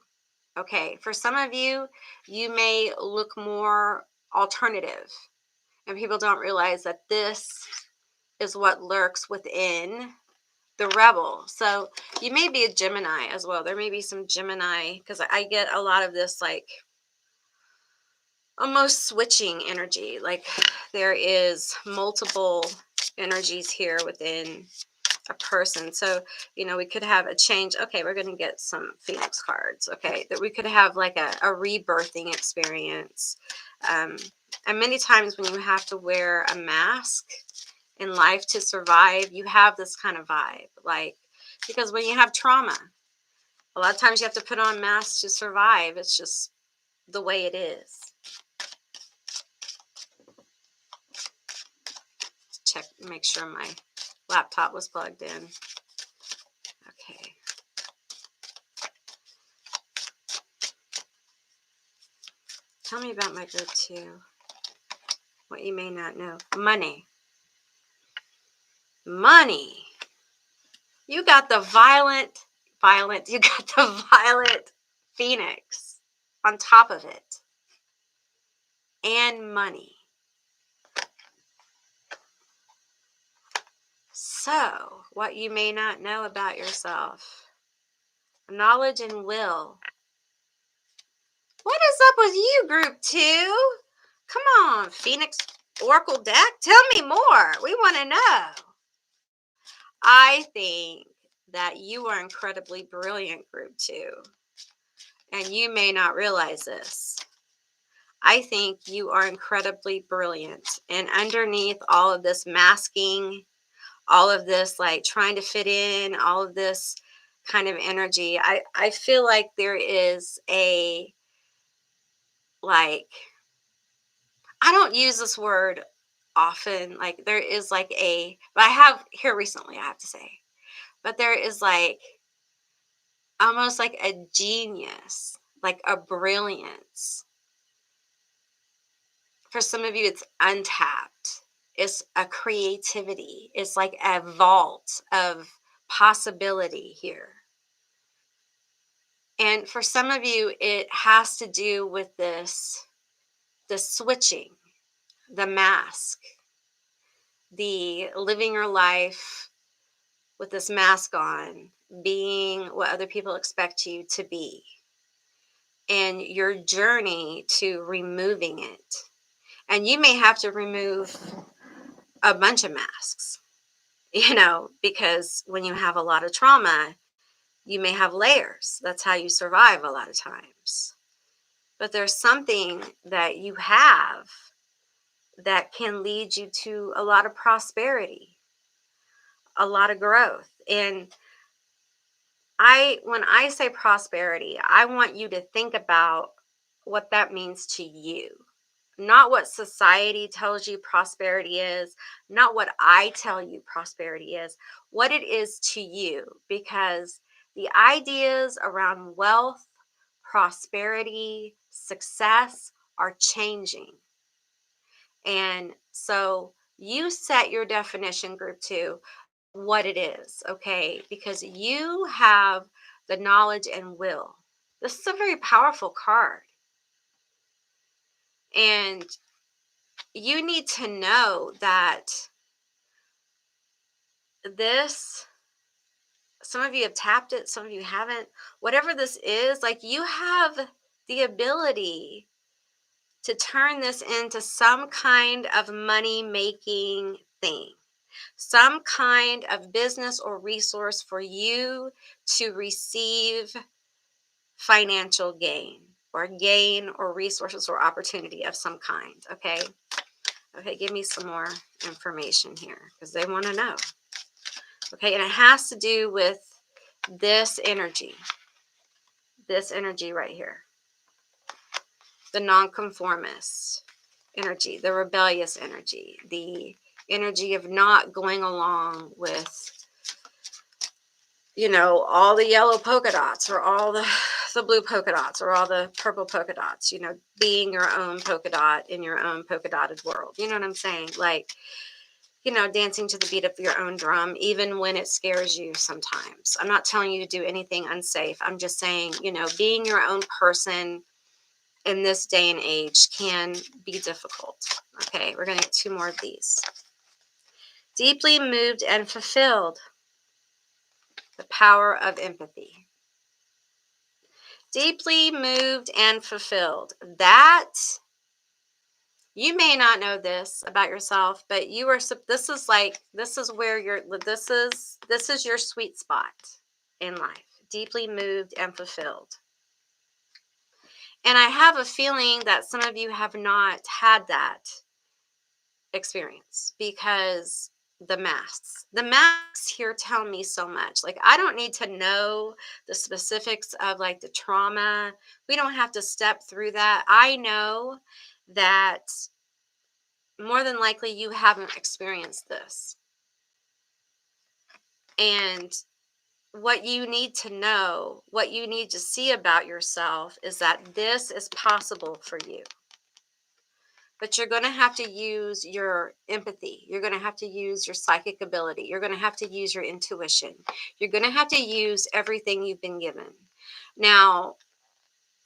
Okay, for some of you, you may look more alternative, and people don't realize that this is what lurks within the rebel. So you may be a Gemini as well. There may be some Gemini, because I get a lot of this like almost switching energy. Like there is multiple energies here within a person. So, you know, we could have a change. Okay, we're going to get some Phoenix cards. Okay, that we could have like a rebirthing experience. And many times when you have to wear a mask in life to survive, you have this kind of vibe. Like, because when you have trauma, a lot of times you have to put on masks to survive. It's just the way it is. Check, make sure my laptop was plugged in. Okay. Tell me about my group 2. What you may not know. Money. Money. You got the violent, you got the violet phoenix on top of it. And money. So, what you may not know about yourself. Knowledge and will. What is up with you, group 2? Come on, Phoenix Oracle deck. Tell me more. We want to know. I think that you are incredibly brilliant, group 2. And you may not realize this. I think you are incredibly brilliant. And underneath all of this masking, all of this like trying to fit in, all of this kind of energy, I feel like there is a, like, I don't use this word often. Like there is like a, but I have here recently, I have to say, but there is like almost like a genius, like a brilliance. For some of you, it's untapped. It's a creativity. It's like a vault of possibility here. And for some of you, it has to do with this, the switching, the mask, the living your life with this mask on, being what other people expect you to be, and your journey to removing it. And you may have to remove a bunch of masks, because when you have a lot of trauma, you may have layers. That's how you survive a lot of times. But there's something that you have that can lead you to a lot of prosperity, a lot of growth. And when I say prosperity, I want you to think about what that means to you. Not what society tells you prosperity is, not what I tell you prosperity is, what it is to you. Because the ideas around wealth, prosperity, success are changing. And so you set your definition, group two, what it is, okay? Because you have the knowledge and will. This is a very powerful card. And you need to know that this, some of you have tapped it, some of you haven't. Whatever this is, like, you have the ability to turn this into some kind of money making thing, some kind of business or resource for you to receive financial gain or resources or opportunity of some kind. Okay. Give me some more information here because they want to know. Okay. And it has to do with this energy right here, the nonconformist energy, the rebellious energy, the energy of not going along with, all the yellow polka dots or all the blue polka dots or all the purple polka dots, being your own polka dot in your own polka dotted world. You know what I'm saying? Like, dancing to the beat of your own drum, even when it scares you sometimes. I'm not telling you to do anything unsafe. I'm just saying, being your own person in this day and age can be difficult. Okay, we're going to get two more of these. Deeply moved and fulfilled. The power of empathy. Deeply moved and fulfilled. That, you may not know this about yourself, but this is where this is your sweet spot in life. Deeply moved and fulfilled. And I have a feeling that some of you have not had that experience because the masks here tell me so much. Like, I don't need to know the specifics of like the trauma. We don't have to step through that. I know that more than likely you haven't experienced this. And what you need to know, what you need to see about yourself is that this is possible for you. But you're going to have to use your empathy. You're going to have to use your psychic ability. You're going to have to use your intuition. You're going to have to use everything you've been given. Now,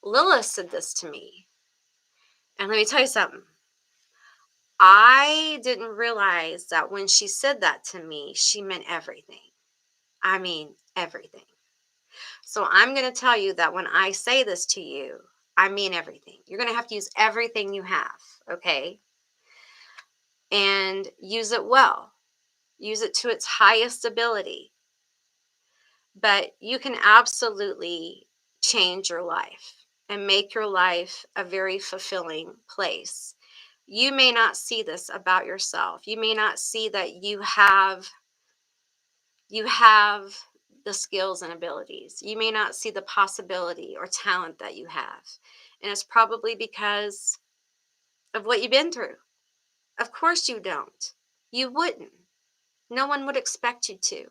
Lilith said this to me. And let me tell you something. I didn't realize that when she said that to me, she meant everything. I mean, everything. So I'm going to tell you that when I say this to you, I mean everything. You're going to have to use everything you have, okay? And use it well. Use it to its highest ability. But you can absolutely change your life and make your life a very fulfilling place. You may not see this about yourself. You may not see that you have the skills and abilities. You may not see the possibility or talent that you have. And it's probably because of what you've been through. Of course you don't. You wouldn't. No one would expect you to.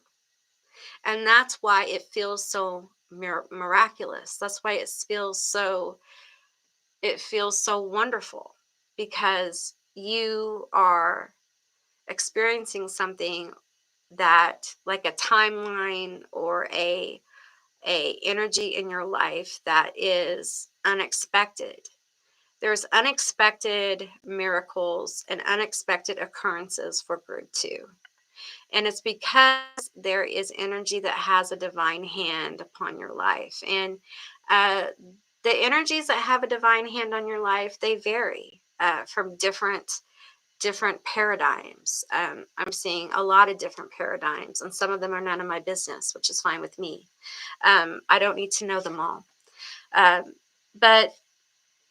And that's why it feels so miraculous. That's why it feels so wonderful, because you are experiencing something that, like a timeline or a energy in your life that is unexpected. There's unexpected miracles and unexpected occurrences for group 2. And it's because there is energy that has a divine hand upon your life. And uh, the energies that have a divine hand on your life, they vary from different paradigms. I'm seeing a lot of different paradigms, and some of them are none of my business, which is fine with me. I don't need to know them all. But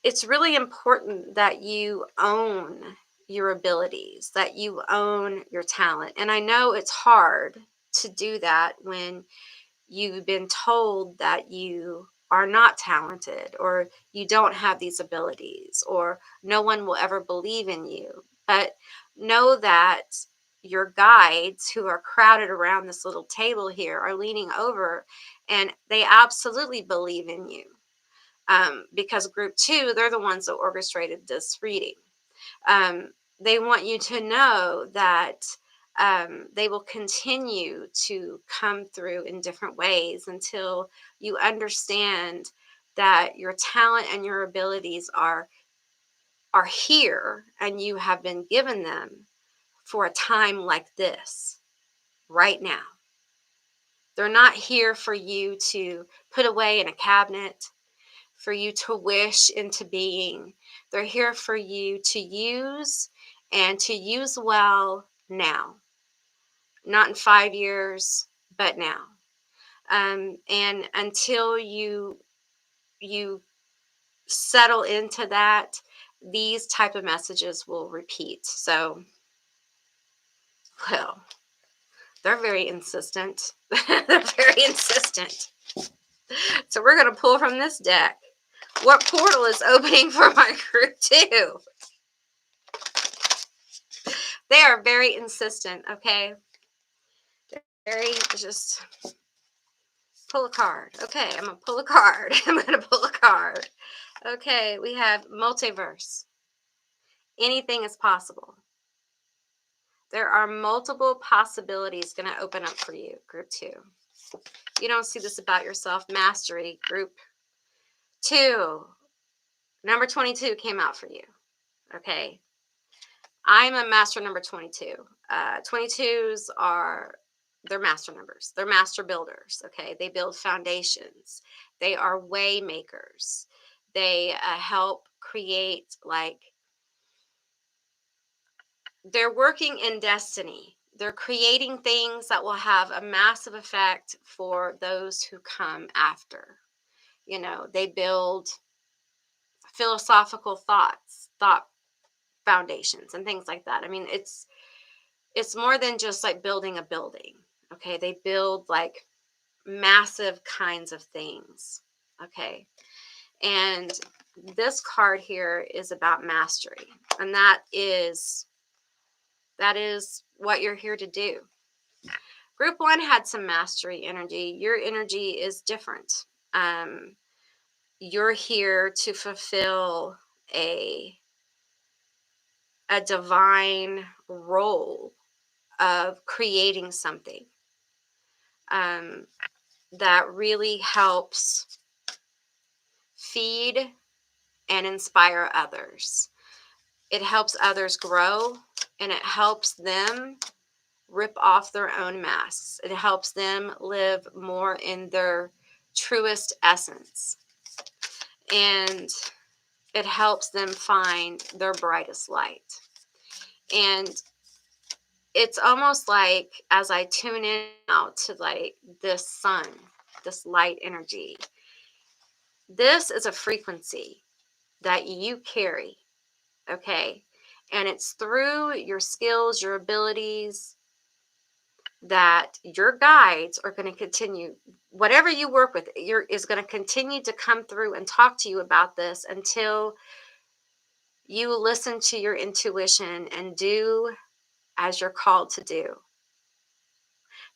it's really important that you own your abilities, that you own your talent. And I know it's hard to do that when you've been told that you are not talented, or you don't have these abilities, or no one will ever believe in you. But know that your guides, who are crowded around this little table here, are leaning over, and they absolutely believe in you. Because group 2, they're the ones that orchestrated this reading. They want you to know that they will continue to come through in different ways until you understand that your talent and your abilities are here, and you have been given them for a time like this right now. They're not here for you to put away in a cabinet, for you to wish into being. They're here for you to use, and to use well now. Not in 5 years, but now. And until you settle into that, these type of messages will repeat. So, well, they're very insistent. They're very insistent. So we're going to pull from this deck. What portal is opening for my group 2? They are very insistent, okay? They're very just pull a card. Okay, I'm going to pull a card. I'm going to pull a card. Okay, we have multiverse. Anything is possible. There are multiple possibilities going to open up for you, group 2. You don't see this about yourself. Mastery, group 2. Number 22 came out for you. Okay. I'm a master number 22. 22s they're master numbers. They're master builders. Okay. They build foundations. They are way makers. They help create, like, they're working in destiny. They're creating things that will have a massive effect for those who come after. They build philosophical thought foundations and things like that. I mean, it's more than just like building a building. Okay. They build like massive kinds of things. Okay. And this card here is about mastery. And that is what you're here to do. Group 1 had some mastery energy. Your energy is different. You're here to fulfill a divine role of creating something that really helps feed and inspire others. It helps others grow, and it helps them rip off their own masks. It helps them live more in their truest essence. And it helps them find their brightest light. And it's almost like, as I tune in now to like this sun, this light energy, This is a frequency that you carry, okay? And it's through your skills, your abilities, that your guides are going to continue, whatever you work with, is going to continue to come through and talk to you about this until you listen to your intuition and do as you're called to do.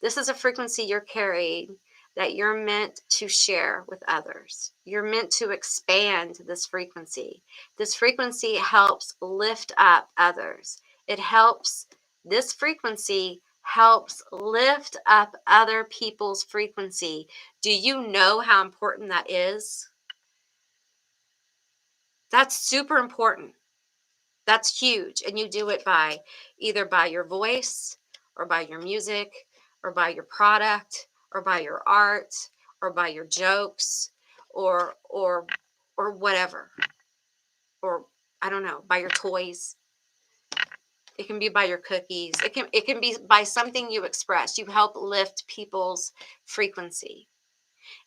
This is a frequency you're carrying that you're meant to share with others. You're meant to expand this frequency. This frequency helps lift up others. This frequency helps lift up other people's frequency. Do you know how important that is? That's super important. That's huge. And you do it by either by your voice or by your music or by your product or by your art or by your jokes or whatever. Or I don't know, by your toys. It can be by your cookies. It can be by something you express. You help lift people's frequency.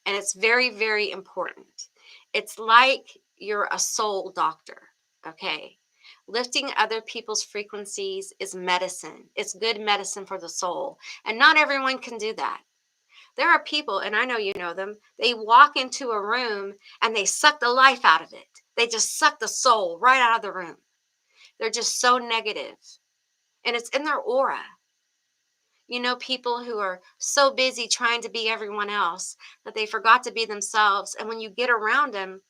And it's very, very important. It's like you're a soul doctor, okay? Lifting other people's frequencies is medicine. It's good medicine for the soul. And not everyone can do that. There are people, and I know you know them, they walk into a room and they suck the life out of it. They just suck the soul right out of the room. They're just so negative. And it's in their aura. You know, people who are so busy trying to be everyone else that they forgot to be themselves. And when you get around them,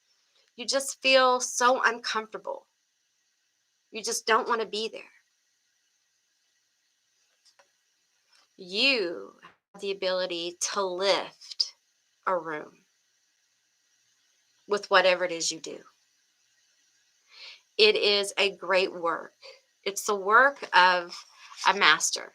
you just feel so uncomfortable. You just don't want to be there. You have the ability to lift a room with whatever it is you do. It is a great work. It's the work of a master.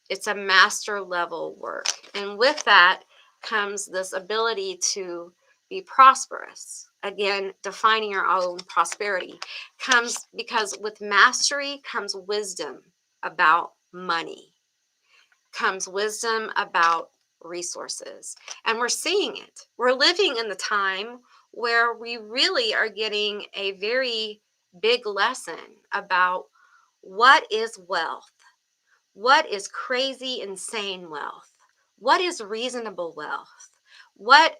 It's a master level work. And with that comes this ability to be prosperous. Again, defining your own prosperity comes because with mastery comes wisdom about money, comes wisdom about resources. And we're seeing it. We're living in the time where we really are getting a very big lesson about what is wealth. What is crazy, insane wealth? What is reasonable wealth? What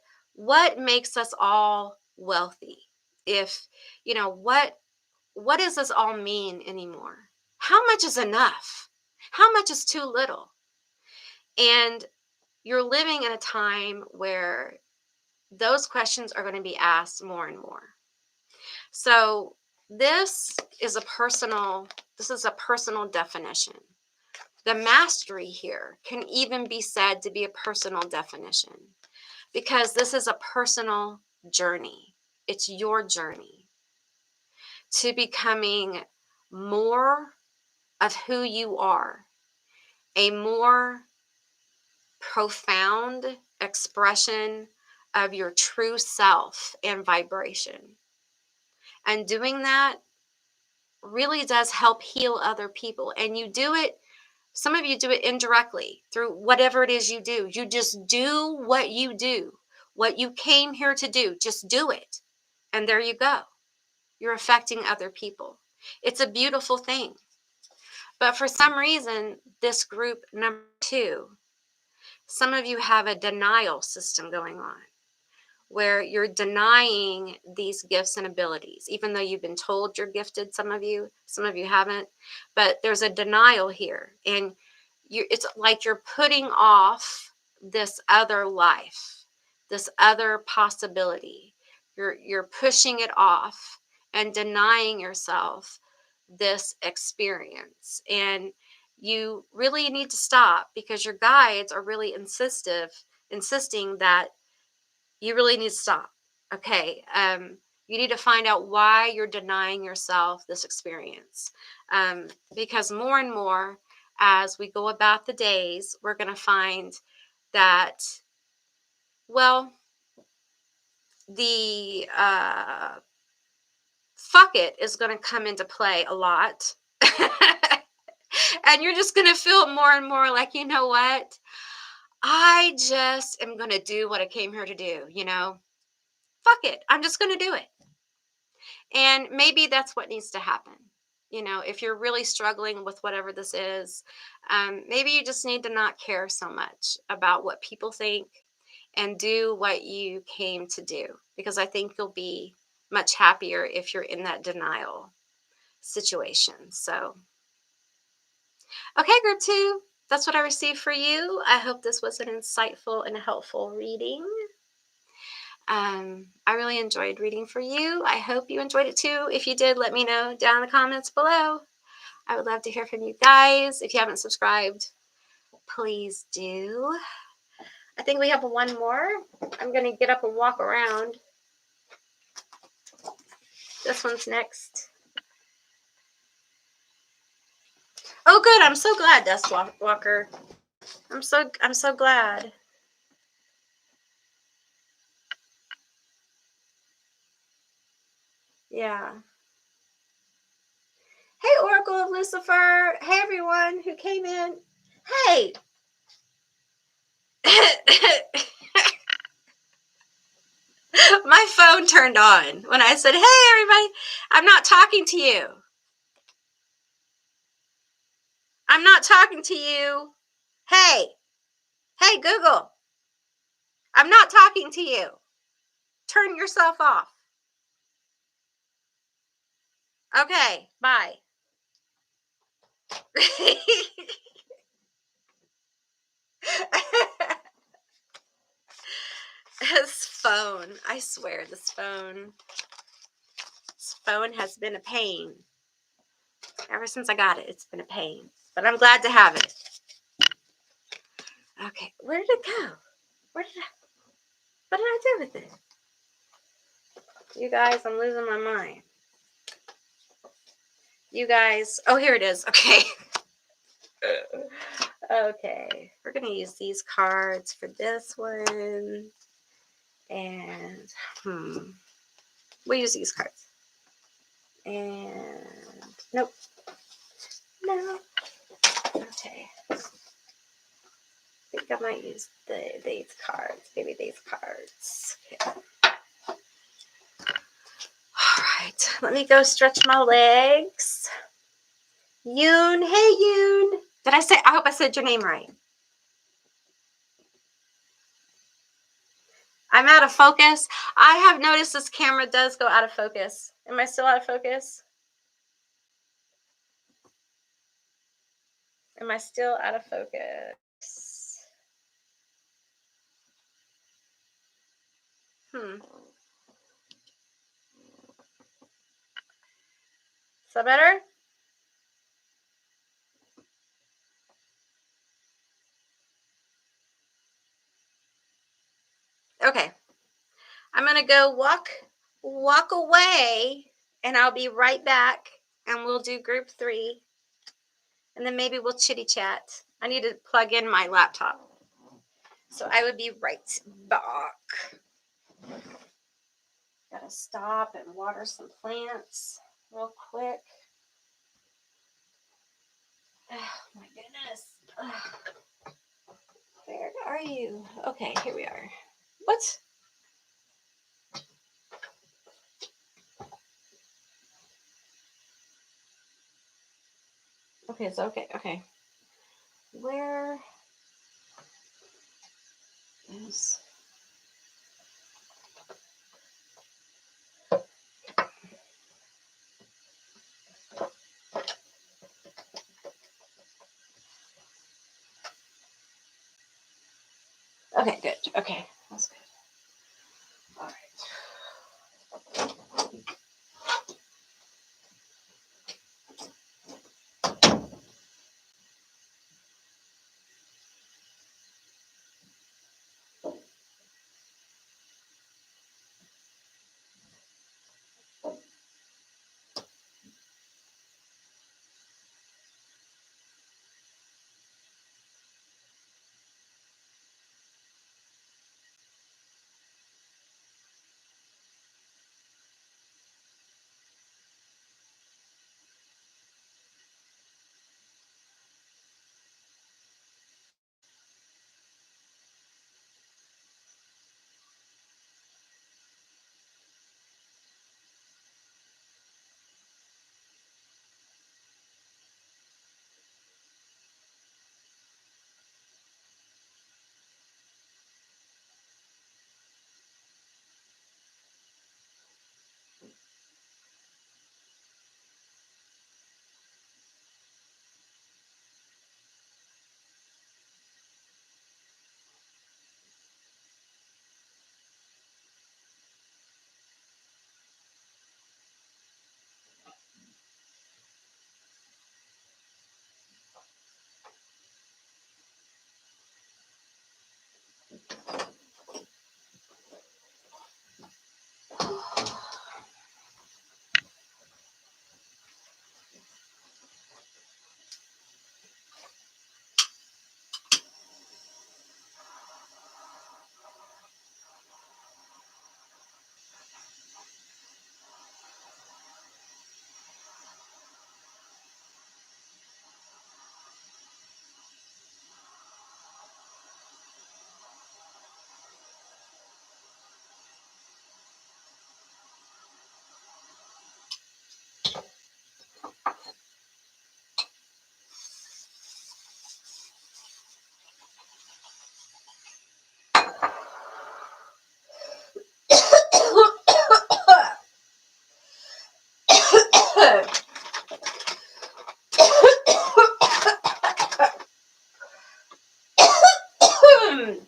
makes us all wealthy? If, what does this all mean anymore? How much is enough? How much is too little? And you're living in a time where those questions are going to be asked more and more. So this is a personal definition. The mastery here can even be said to be a personal definition because this is a personal journey. It's your journey to becoming more of who you are, a more profound expression of your true self and vibration. And doing that really does help heal other people. And you do it, some of you do it indirectly through whatever it is you do. You just do what you do, what you came here to do. Just do it. And there you go. You're affecting other people. It's a beautiful thing. But for some reason, this group number 2, some of you have a denial system going on where you're denying these gifts and abilities, even though you've been told you're gifted. Some of you haven't, but there's a denial here. And it's like you're putting off this other life, this other possibility. You're pushing it off and denying yourself this experience. And you really need to stop because your guides are really insisting that you really need to stop. Okay. You need to find out why you're denying yourself this experience. Because more and more, as we go about the days, we're going to find that, well, the fuck it is going to come into play a lot. And you're just going to feel more and more like, you know what? I just am going to do what I came here to do, Fuck it. I'm just going to do it. And maybe that's what needs to happen. If you're really struggling with whatever this is, maybe you just need to not care so much about what people think and do what you came to do. Because I think you'll be much happier if you're in that denial situation. So, okay, group 2, that's what I received for you. I hope this was an insightful and helpful reading. I really enjoyed reading for you. I hope you enjoyed it too. If you did, let me know down in the comments below. I would love to hear from you guys. If you haven't subscribed, please do. I think we have one more. I'm going to get up and walk around. This one's next. Oh, good. I'm so glad, Dust Walker. I'm so glad. Yeah. Hey, Oracle of Lucifer. Hey, everyone who came in. Hey. My phone turned on when I said, hey, everybody, I'm not talking to you. I'm not talking to you. Hey. Hey, Google. I'm not talking to you. Turn yourself off. Okay, bye. This phone, I swear, this phone has been a pain. Ever since I got it, it's been a pain. But I'm glad to have it. Okay, where did it go? What did I do with it? You guys, I'm losing my mind. You guys, oh, here it is. Okay. Okay, we're going to use these cards for this one. And, we'll use these cards. And, nope. No. Okay. I think I might use these cards. Maybe these cards. Okay. All right. Let me go stretch my legs. Yoon. Hey, Yoon. I hope I said your name right. I'm out of focus. I have noticed this camera does go out of focus. Am I still out of focus? Am I still out of focus? Is that better? Okay. I'm going to go walk away, and I'll be right back, and we'll do group 3. And then maybe we'll chitty chat. I need to plug in my laptop. So I would be right back. Gotta stop and water some plants real quick. Oh my goodness. Where are you? Okay, here we are. What? Okay, it's okay. Okay. Where is... Okay, good. Okay, that's good. All right. Good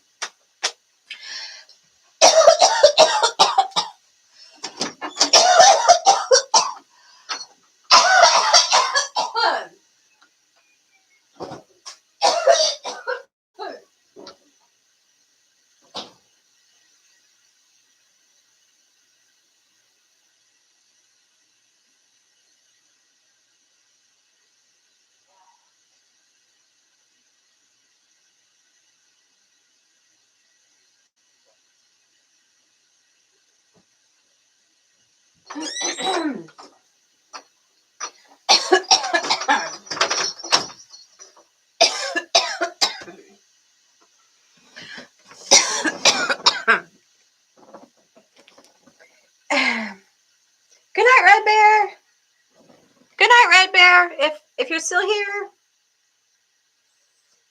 night, Red Bear. Good night, Red Bear. If you're still here.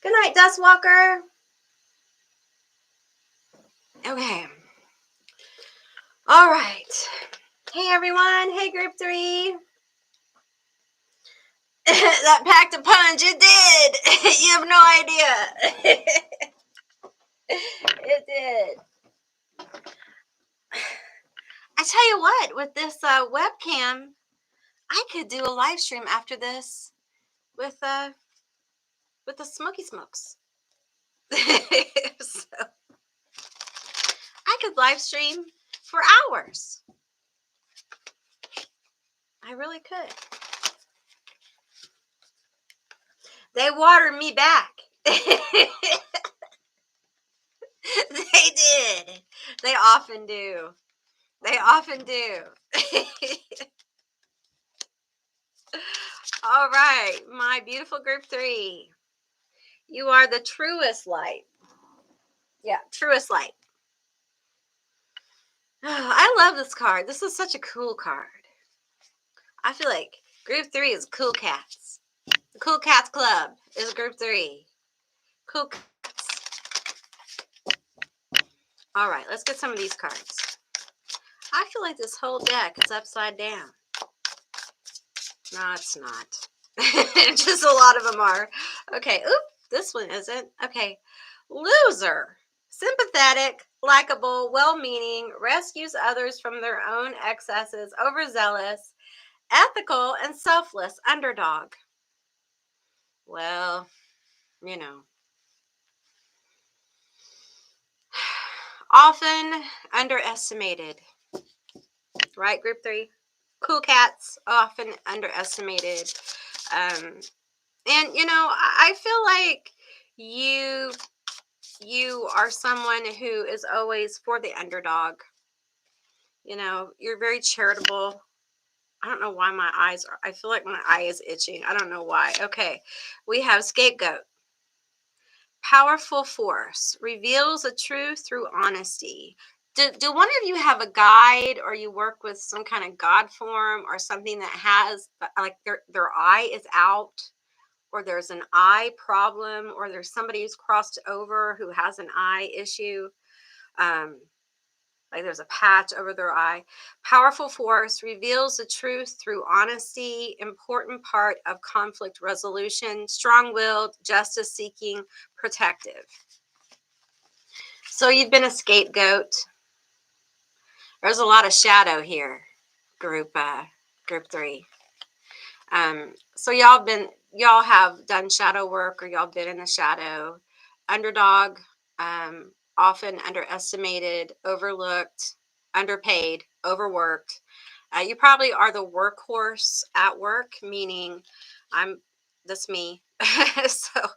Good night, Dust Walker. Okay. All right. Hey, everyone. Hey, Group 3. That packed a punch. It did. You have no idea. It did. I tell you what, with this webcam, I could do a live stream after this with the Smoky Smokes. So I could live stream for hours. I really could. They watered me back. They did. They often do. They often do. All right, my beautiful Group 3. You are the Truest Light. Yeah, Truest Light. Oh, I love this card. This is such a cool card. I feel like Group 3 is Cool Cats. The Cool Cats Club is Group 3. Cool Cats. All right, let's get some of these cards. I feel like this whole deck is upside down. No, it's not. Just a lot of them are. Okay, oop, this one isn't. Okay, Loser. Sympathetic, likable, well-meaning, rescues others from their own excesses, overzealous, ethical, and selfless underdog. Well, you know. Often underestimated. Right, Group 3? Cool Cats, often underestimated. And, you know, I feel like you are someone who is always for the underdog. You know, you're very charitable. I don't know why my eyes are, I feel like my eye is itching. I don't know why. Okay, we have Scapegoat. Powerful force, reveals the truth through honesty. Do one of you have a guide, or you work with some kind of God form or something that has like their eye is out, or there's an eye problem, or there's somebody who's crossed over who has an eye issue? Like there's a patch over their eye. Powerful force, reveals the truth through honesty, important part of conflict resolution, strong-willed, justice-seeking, protective. So you've been a scapegoat. There's a lot of shadow here, group 3. So y'all have done shadow work, or y'all been in the shadow. Underdog, often underestimated, overlooked, underpaid, overworked. You probably are the workhorse at work, meaning that's me. So,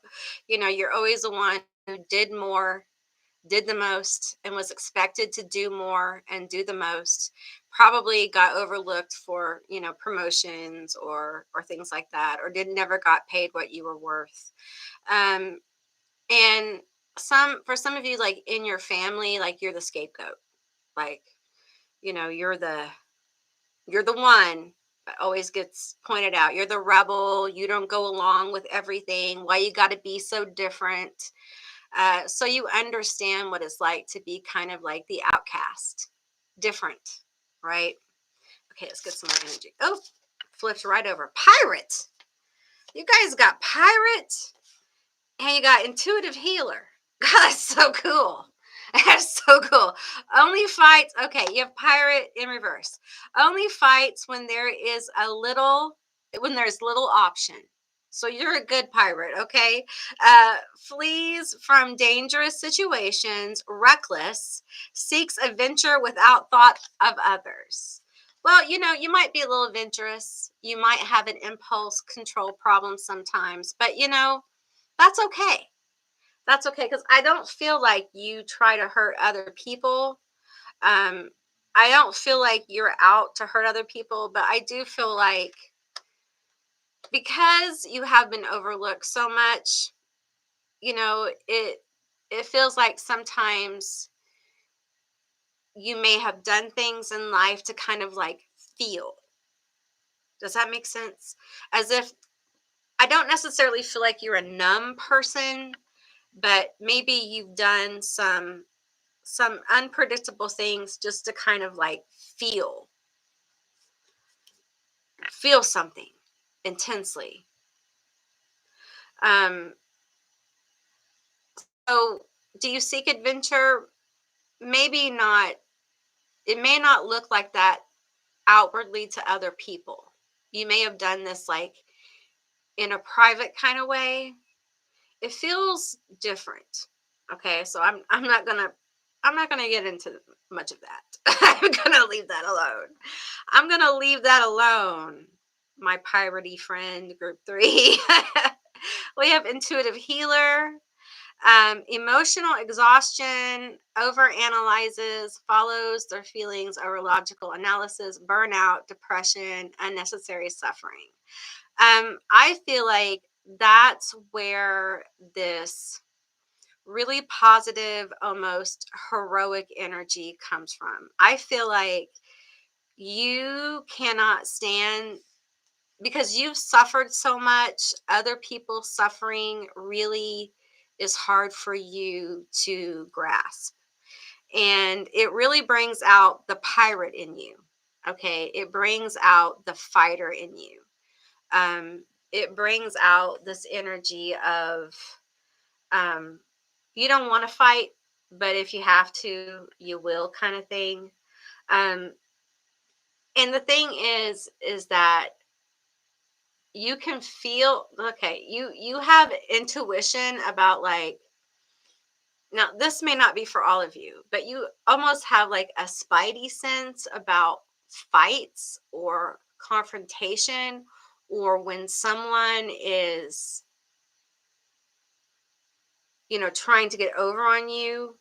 you know, you're always the one who did more, did the most, and was expected to do more and do the most. Probably got overlooked for, you know, promotions or things like that, or never got paid what you were worth. And for some of you, like in your family, like you're the scapegoat. Like, you know, you're the one that always gets pointed out. You're the rebel. You don't go along with everything. Why you got to be so different? So you understand what it's like to be kind of like the outcast, different, right? Okay, let's get some more energy. Oh, flips right over. Pirate. You guys got pirate, and you got intuitive healer. God, that's so cool. That's so cool. Only fights. Okay, you have pirate in reverse. Only fights when when there's little option. So you're a good pirate, okay? Flees from dangerous situations, reckless, seeks adventure without thought of others. Well, you might be a little adventurous. You might have an impulse control problem sometimes, but that's okay. That's okay, because I don't feel like you try to hurt other people. Um, I don't feel like you're out to hurt other people, but I do feel like because you have been overlooked so much, it feels like sometimes you may have done things in life to kind of like feel. Does that make sense? As if I don't necessarily feel like you're a numb person, but maybe you've done some unpredictable things just to kind of like feel something intensely. um so do you seek adventure? Maybe not. It may not look like that outwardly to other people. You may have done this like in a private kind of way. It feels different. Okay, so I'm not gonna get into much of that. I'm gonna leave that alone. I'm gonna leave that alone. My piratey friend, group three. We have intuitive healer, emotional exhaustion, overanalyzes, follows their feelings over logical analysis, burnout, depression, unnecessary suffering. I feel like that's where this really positive, almost heroic energy comes from. I feel like you cannot stand because you've suffered so much, other people's suffering really is hard for you to grasp. And it really brings out the pirate in you. Okay. It brings out the fighter in you. Um, it brings out this energy of um, you don't want to fight, but if you have to, you will, kind of thing. Um, and the thing is that you can feel, okay, you have intuition about like, now this may not be for all of you, but you almost have like a spidey sense about fights or confrontation, or when someone is trying to get over on you.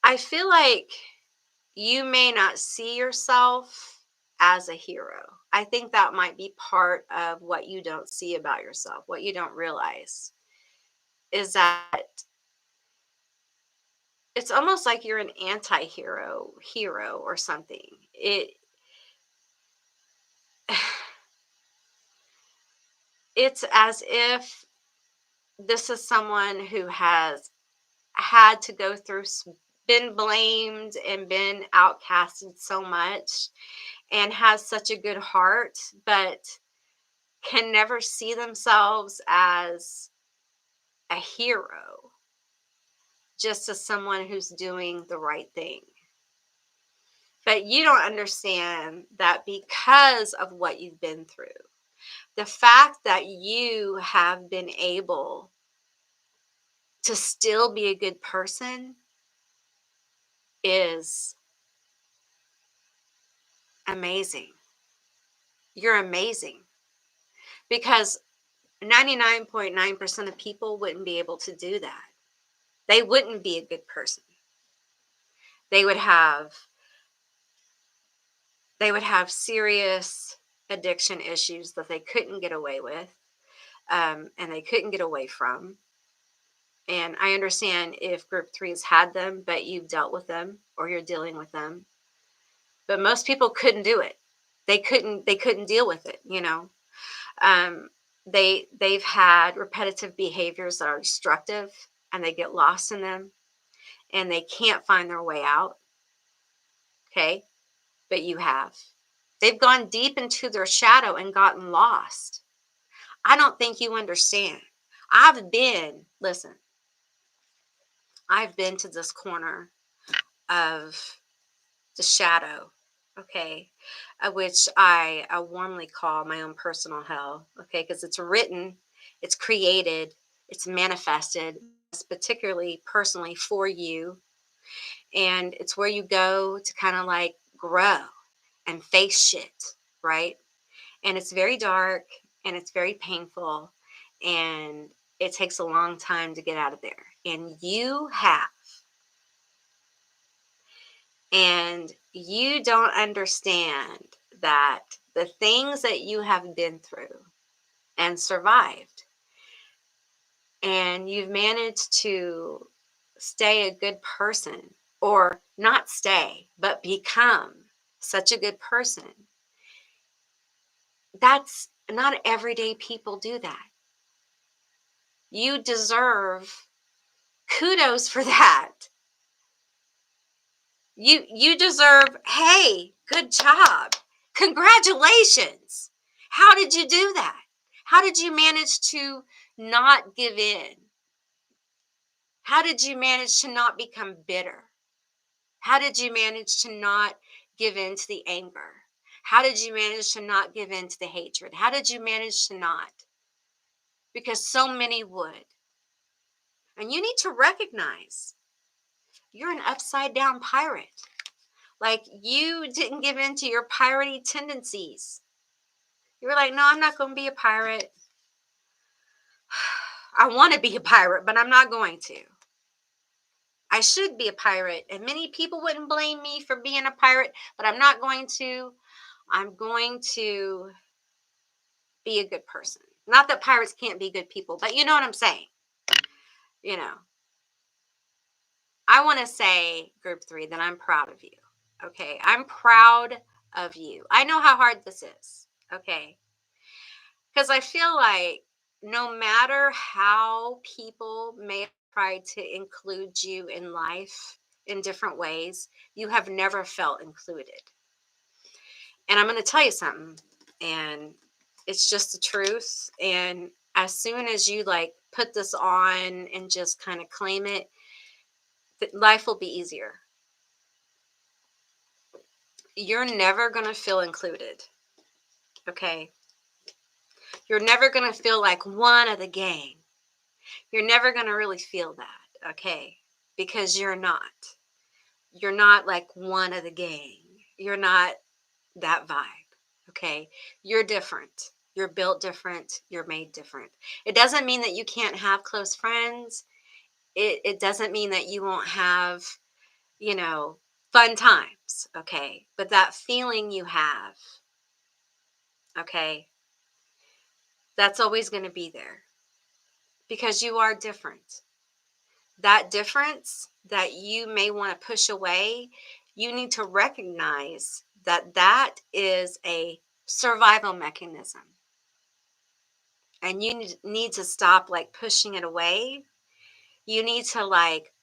I feel like you may not see yourself as a hero. I think that might be part of what you don't see about yourself, what you don't realize is that it's almost like you're an hero or something. It's as if this is someone who has had to go through been blamed and been outcasted so much and has such a good heart, but can never see themselves as a hero, just as someone who's doing the right thing. But you don't understand that because of what you've been through, the fact that you have been able to still be a good person is amazing. You're amazing because 99.9% of people wouldn't be able to do that. They wouldn't be a good person. They would have serious addiction issues that they couldn't get away with, and they couldn't get away from. And I understand if group threes had them, but you've dealt with them or you're dealing with them. But most people couldn't do it. They couldn't deal with it. Um, they've had repetitive behaviors that are destructive, and they get lost in them and they can't find their way out. Okay. But you have. They've gone deep into their shadow and gotten lost. I don't think you understand. Listen, I've been to this corner of the shadow, okay, which I warmly call my own personal hell, okay, because it's written, it's created, it's manifested, it's particularly personally for you. And it's where you go to kind of like grow and face shit, right? And it's very dark and it's very painful and it takes a long time to get out of there. And you have. And you don't understand that the things that you have been through and survived, and you've managed to stay a good person, or not stay, but become such a good person. That's not everyday people do that. You deserve kudos for that. You deserve, hey, good job. Congratulations. How did you do that? How did you manage to not give in? How did you manage to not become bitter? How did you manage to not give in to the anger? How did you manage to not give in to the hatred? How did you manage to not? Because so many would. And you need to recognize you're an upside down pirate. Like, you didn't give in to your piratey tendencies. You were like, no, I'm not going to be a pirate. I want to be a pirate, but I'm not going to. I should be a pirate. And many people wouldn't blame me for being a pirate, but I'm not going to. I'm going to be a good person. Not that pirates can't be good people, but you know what I'm saying. You know, I want to say, group 3, that I'm proud of you. Okay. I'm proud of you. I know how hard this is. Okay. Because I feel like no matter how people may try to include you in life in different ways, you have never felt included. And I'm going to tell you something, and it's just the truth. And as soon as you like put this on and just kind of claim it, life will be easier. You're never going to feel included. Okay. You're never going to feel like one of the gang. You're never going to really feel that, okay? Because you're not. You're not like one of the gang. You're not that vibe, okay? You're different. You're built different. You're made different. It doesn't mean that you can't have close friends. It doesn't mean that you won't have, you know, fun times, okay? But that feeling you have, okay, that's always going to be there because you are different. That difference that you may want to push away, you need to recognize that that is a survival mechanism. And you need to stop like pushing it away. You need to like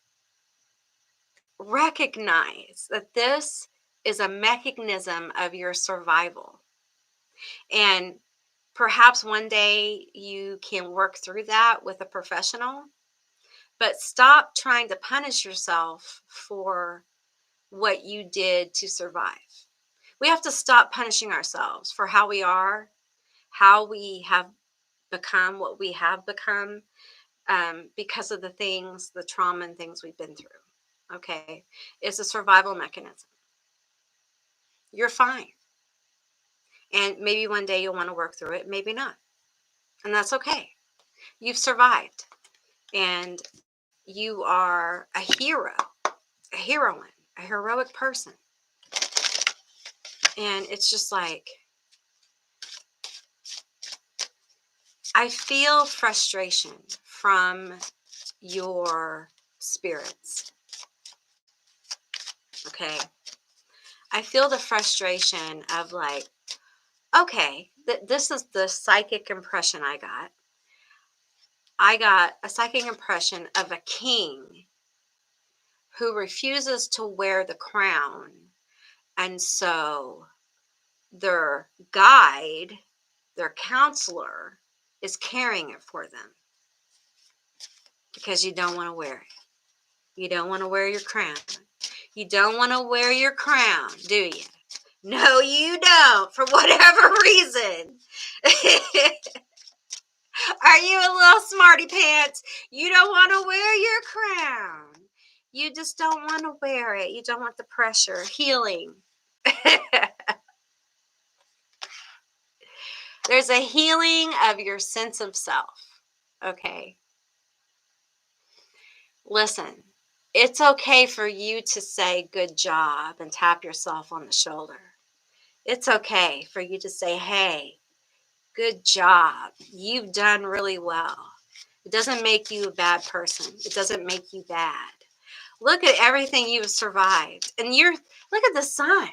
recognize that this is a mechanism of your survival. And perhaps one day you can work through that with a professional, but stop trying to punish yourself for what you did to survive. We have to stop punishing ourselves for how we are, how we have become what we have become, because of the things, the trauma and things we've been through. Okay. It's a survival mechanism. You're fine. And maybe one day you'll want to work through it, maybe not. And that's okay. You've survived. And you are a hero, a heroine, a heroic person. And it's just like, I feel frustration from your spirits. Okay. I feel the frustration of like, okay, this is the psychic impression I got. I got a psychic impression of a king who refuses to wear the crown. And so their guide, their counselor, is carrying it for them because you don't want to wear it. You don't want to wear your crown. You don't want to wear your crown, do you? No, you don't, for whatever reason. Are you a little smarty pants? You don't want to wear your crown. You just don't want to wear it. You don't want the pressure. Healing. There's a healing of your sense of self. Okay. Listen, it's okay for you to say good job and tap yourself on the shoulder. It's okay for you to say, hey, good job. You've done really well. It doesn't make you a bad person. It doesn't make you bad. Look at everything you've survived. And look at the sun.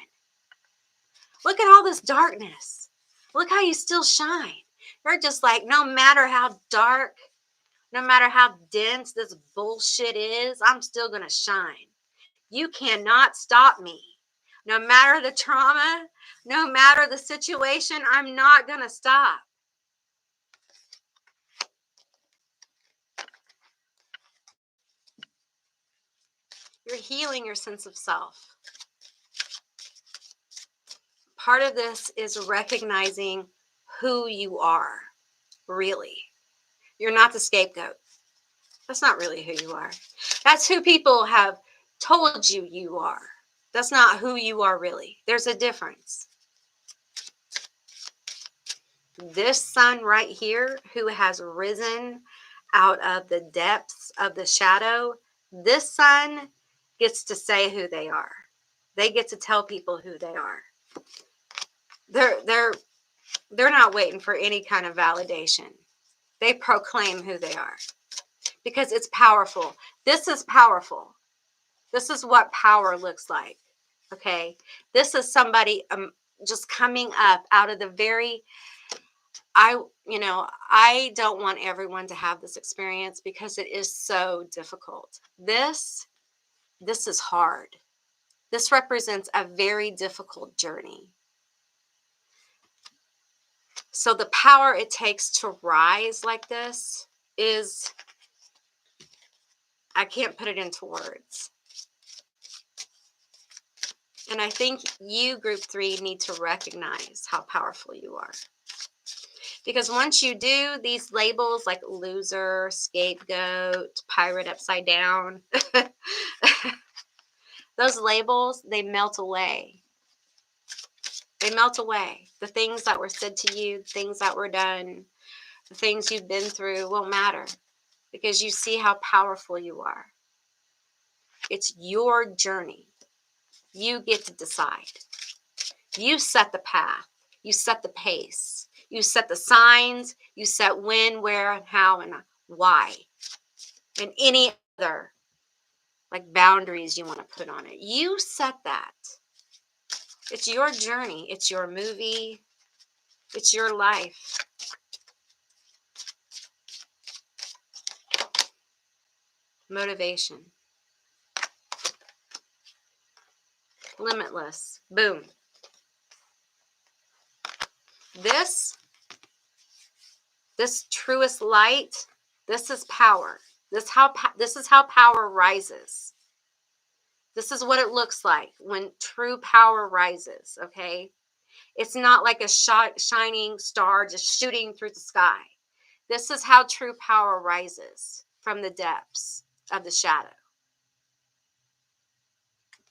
Look at all this darkness. Look how you still shine. You're just like, no matter how dark, no matter how dense this bullshit is, I'm still going to shine. You cannot stop me. No matter the trauma, no matter the situation, I'm not going to stop. You're healing your sense of self. Part of this is recognizing who you are, really. You're not the scapegoat. That's not really who you are. That's who people have told you you are. That's not who you are really. There's a difference. This sun right here, who has risen out of the depths of the shadow, this sun gets to say who they are. They get to tell people who they are. They're not waiting for any kind of validation. They proclaim who they are because it's powerful. This is powerful. This is what power looks like. Okay. This is somebody just coming up out of the very, I don't want everyone to have this experience because it is so difficult. This is hard. This represents a very difficult journey. So the power it takes to rise like this is, I can't put it into words. And I think you, group 3, need to recognize how powerful you are. Because once you do, these labels like loser, scapegoat, pirate upside down, those labels, they melt away. They melt away. The things that were said to you, the things that were done, the things you've been through won't matter because you see how powerful you are. It's your journey. You get to decide. You set the path. You set the pace. You set the signs. You set when, where, and how, and why. And any other like boundaries you want to put on it. You set that. It's your journey. It's your movie. It's your life. Motivation. Limitless. Boom. This truest light, this is power. This is how power rises. This is what it looks like when true power rises, okay? It's not like a shining star just shooting through the sky. This is how true power rises from the depths of the shadow.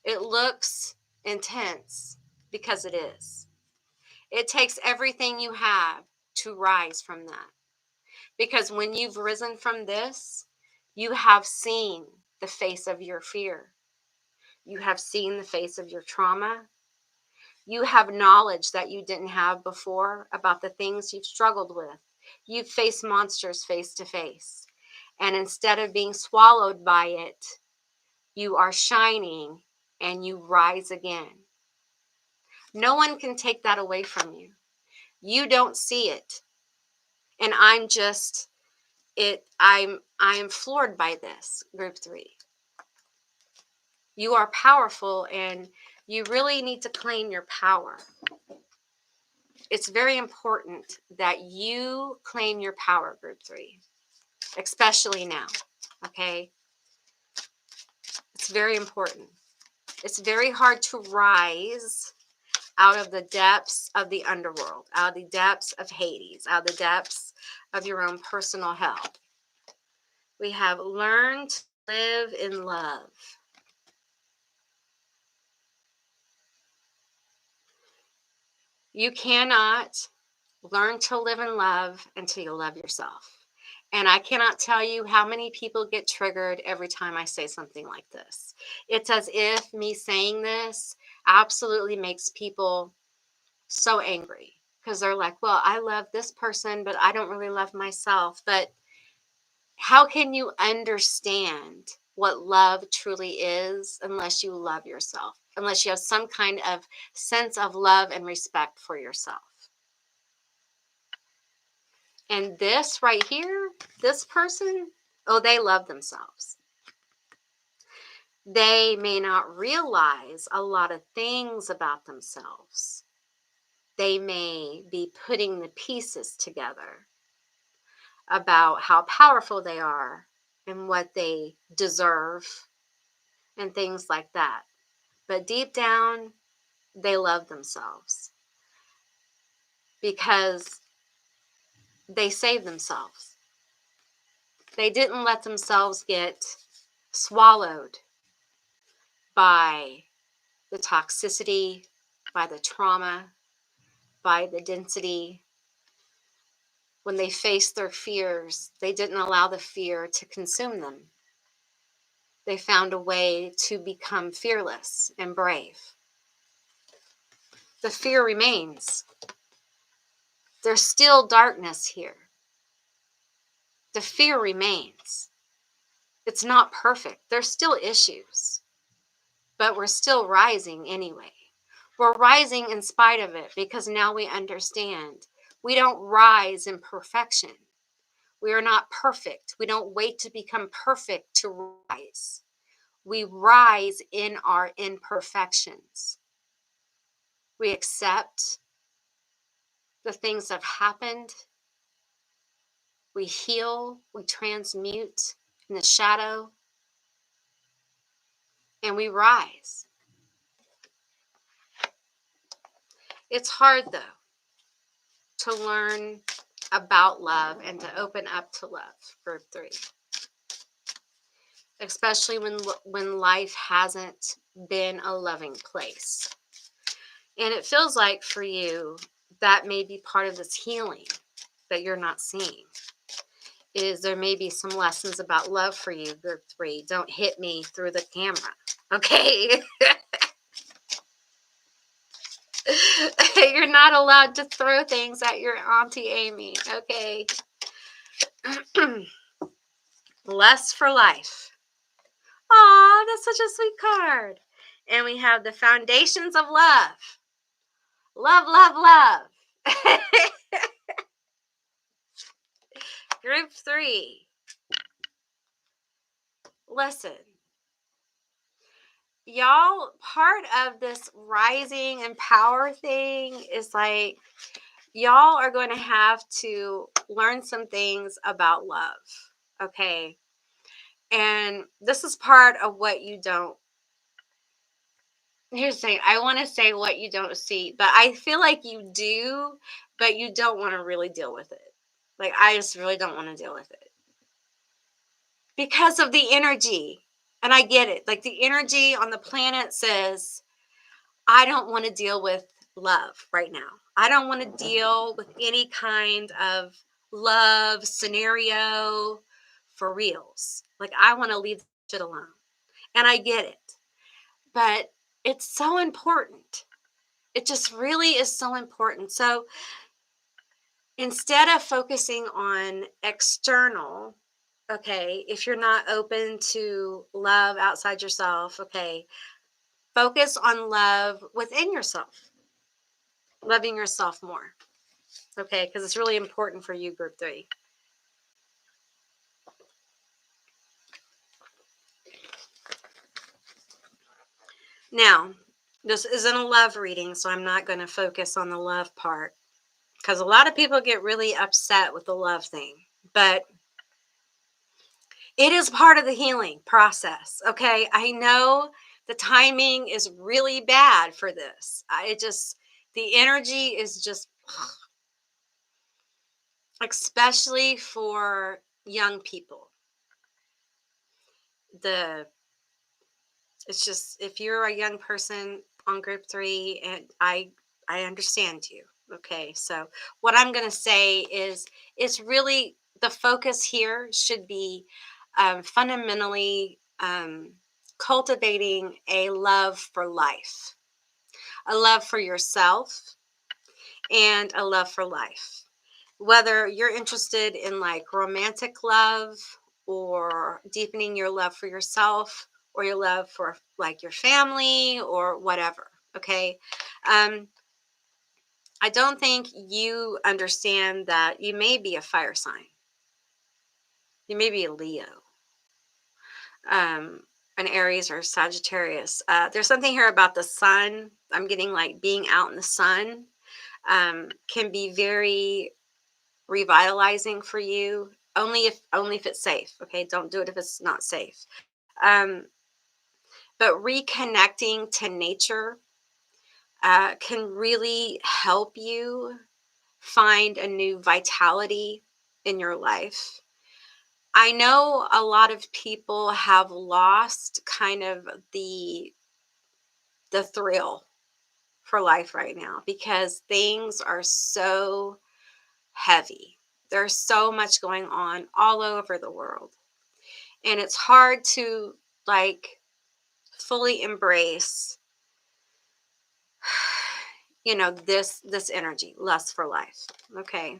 It looks intense because it is. It takes everything you have to rise from that. Because when you've risen from this, you have seen the face of your fear. You have seen the face of your trauma. You have knowledge that you didn't have before about the things you've struggled with. You've faced monsters face to face. And instead of being swallowed by it, you are shining and you rise again. No one can take that away from you. You don't see it. And I am floored by this, group 3. You are powerful and you really need to claim your power. It's very important that you claim your power, group 3, especially now, okay? It's very important. It's very hard to rise out of the depths of the underworld, out of the depths of Hades, out of the depths of your own personal hell. We have learned to live in love. You cannot learn to live in love until you love yourself. And I cannot tell you how many people get triggered every time I say something like this. It's as if me saying this absolutely makes people so angry because they're like, well, I love this person, but I don't really love myself. But how can you understand what love truly is unless you love yourself, unless you have some kind of sense of love and respect for yourself? And this right here, this person, oh, they love themselves. They may not realize a lot of things about themselves. They may be putting the pieces together about how powerful they are and what they deserve and things like that. But deep down, they love themselves because they saved themselves. They didn't let themselves get swallowed by the toxicity, by the trauma, by the density. When they faced their fears, they didn't allow the fear to consume them. They found a way to become fearless and brave. The fear remains. There's still darkness here. The fear remains. It's not perfect. There's still issues, but we're still rising anyway. We're rising in spite of it because now we understand we don't rise in perfection. We are not perfect. We don't wait to become perfect to rise. We rise in our imperfections. We accept the things that have happened. We heal, we transmute in the shadow, and we rise. It's hard, though, to learn about love and to open up to love, group 3. Especially when life hasn't been a loving place. And it feels like for you, that may be part of this healing that you're not seeing. Is there may be some lessons about love for you, group 3. Don't hit me through the camera, okay? You're not allowed to throw things at your Auntie Amy, okay? Less for life. Aw, that's such a sweet card. And we have the foundations of love. Love, love, love. Group 3. Listen. Y'all, part of this rising and power thing is like, y'all are going to have to learn some things about love, okay? And this is part of what you don't. Here's the thing. I want to say what you don't see, but I feel like you do, but you don't want to really deal with it. Like, I just really don't want to deal with it because of the energy. And I get it. Like, the energy on the planet says, I don't want to deal with love right now. I don't want to deal with any kind of love scenario for reals. Like, I want to leave shit alone. And I get it. But it's so important. It just really is so important. So instead of focusing on external, okay, if you're not open to love outside yourself, okay, focus on love within yourself, loving yourself more, okay, because it's really important for you, group 3. Now, this isn't a love reading, so I'm not going to focus on the love part because a lot of people get really upset with the love thing. But It is part of the healing process. Okay. I know the timing is really bad for this. The energy is just, especially for young people. The It's just, if you're a young person on group 3, and I understand you. Okay. So what I'm going to say is, it's really, the focus here should be fundamentally cultivating a love for life, a love for yourself, and a love for life. Whether you're interested in like romantic love, or deepening your love for yourself, or your love for like your family, or whatever. Okay. Um, I don't think you understand that you may be a fire sign. You may be a Leo, an Aries, or Sagittarius. There's something here about the sun. I'm getting like being out in the sun can be very revitalizing for you, only if it's safe. Okay, don't do it if it's not safe. um but reconnecting to nature can really help you find a new vitality in your life. I know a lot of people have lost kind of the thrill for life right now, because things are so heavy. There's so much going on all over the world. And it's hard to like fully embrace this energy, lust for life. Okay.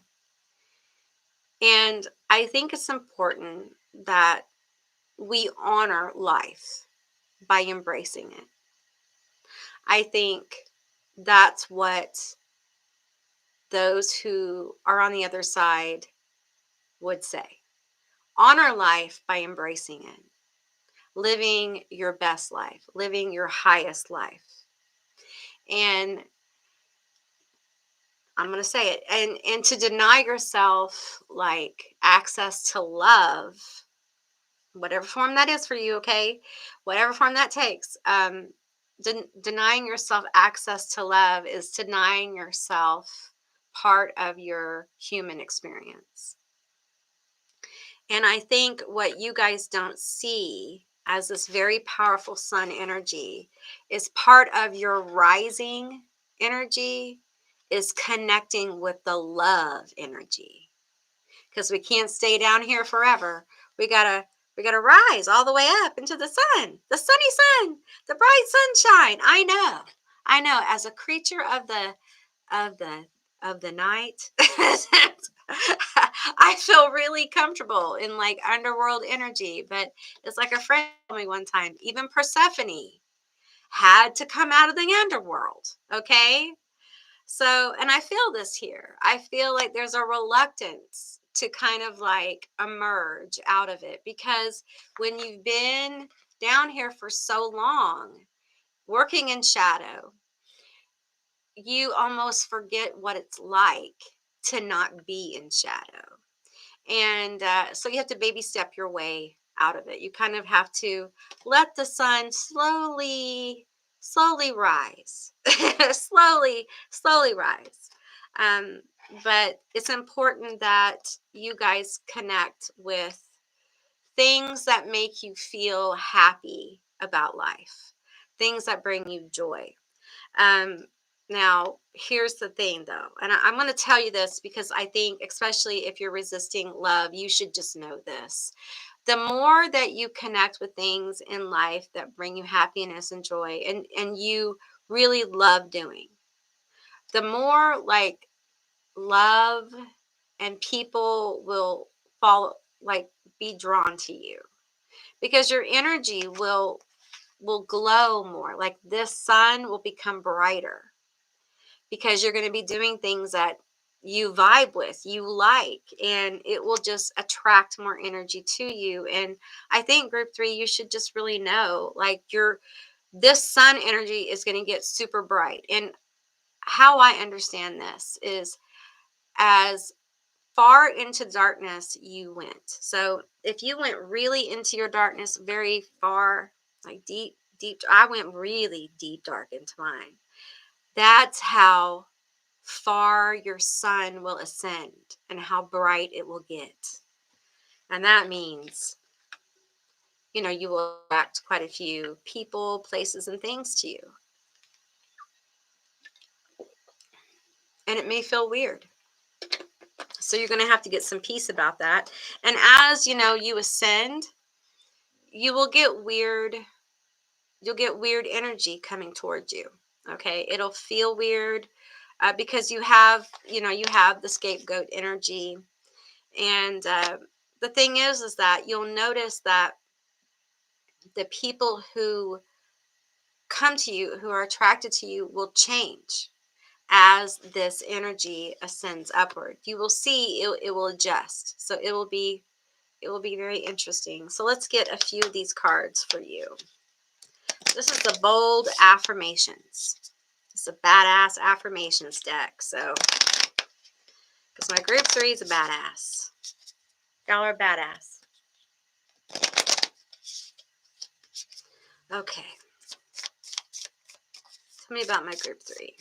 And I think it's important that we honor life by embracing it. I think that's what those who are on the other side would say. Honor life by embracing it, living your best life, living your highest life. And I'm going to say it, and to deny yourself like access to love, whatever form that is for you. Okay, whatever form that takes. Denying yourself access to love is denying yourself part of your human experience. And I think what you guys don't see as this very powerful sun energy is part of your rising energy is connecting with the love energy, because we can't stay down here forever. We gotta rise all the way up into the sun, the sunny sun, the bright sunshine. I know, as a creature of the of the night. I feel really comfortable in like underworld energy. But it's like a friend told me one time, even Persephone had to come out of the underworld. Okay. So, and I feel this here. I feel like there's a reluctance to kind of like emerge out of it, because when you've been down here for so long, working in shadow, you almost forget what it's like to not be in shadow. And so you have to baby step your way out of it. You kind of have to let the sun slowly rise, slowly rise. Um, but it's important that you guys connect with things that make you feel happy about life, things that bring you joy. Um, Now, here's the thing though, and I'm going to tell you this because I think, especially if you're resisting love, you should just know this. The more that you connect with things in life that bring you happiness and joy, and you really love doing, the more like love and people will fall, like be drawn to you, because your energy will glow more. Like this sun will become brighter, because you're going to be doing things that you vibe with, you like, and it will just attract more energy to you. And I think group 3, you should just really know like this sun energy is going to get super bright. And how I understand this is, as far into darkness you went. So if you went really into your darkness, very far, like deep, deep, I went really deep dark into mine. That's how far your sun will ascend and how bright it will get. And that means, you will attract quite a few people, places, and things to you. And it may feel weird. So you're going to have to get some peace about that. And as you ascend, you will get weird. You'll get weird energy coming towards you. Okay, it'll feel weird because you have the scapegoat energy. And the thing is that you'll notice that the people who come to you, who are attracted to you, will change as this energy ascends upward. You will see it will adjust. So it will be very interesting. So let's get a few of these cards for you. This is the bold affirmations. It's a badass affirmations deck. So, because my group 3 is a badass. Y'all are badass. Okay. Tell me about my group 3.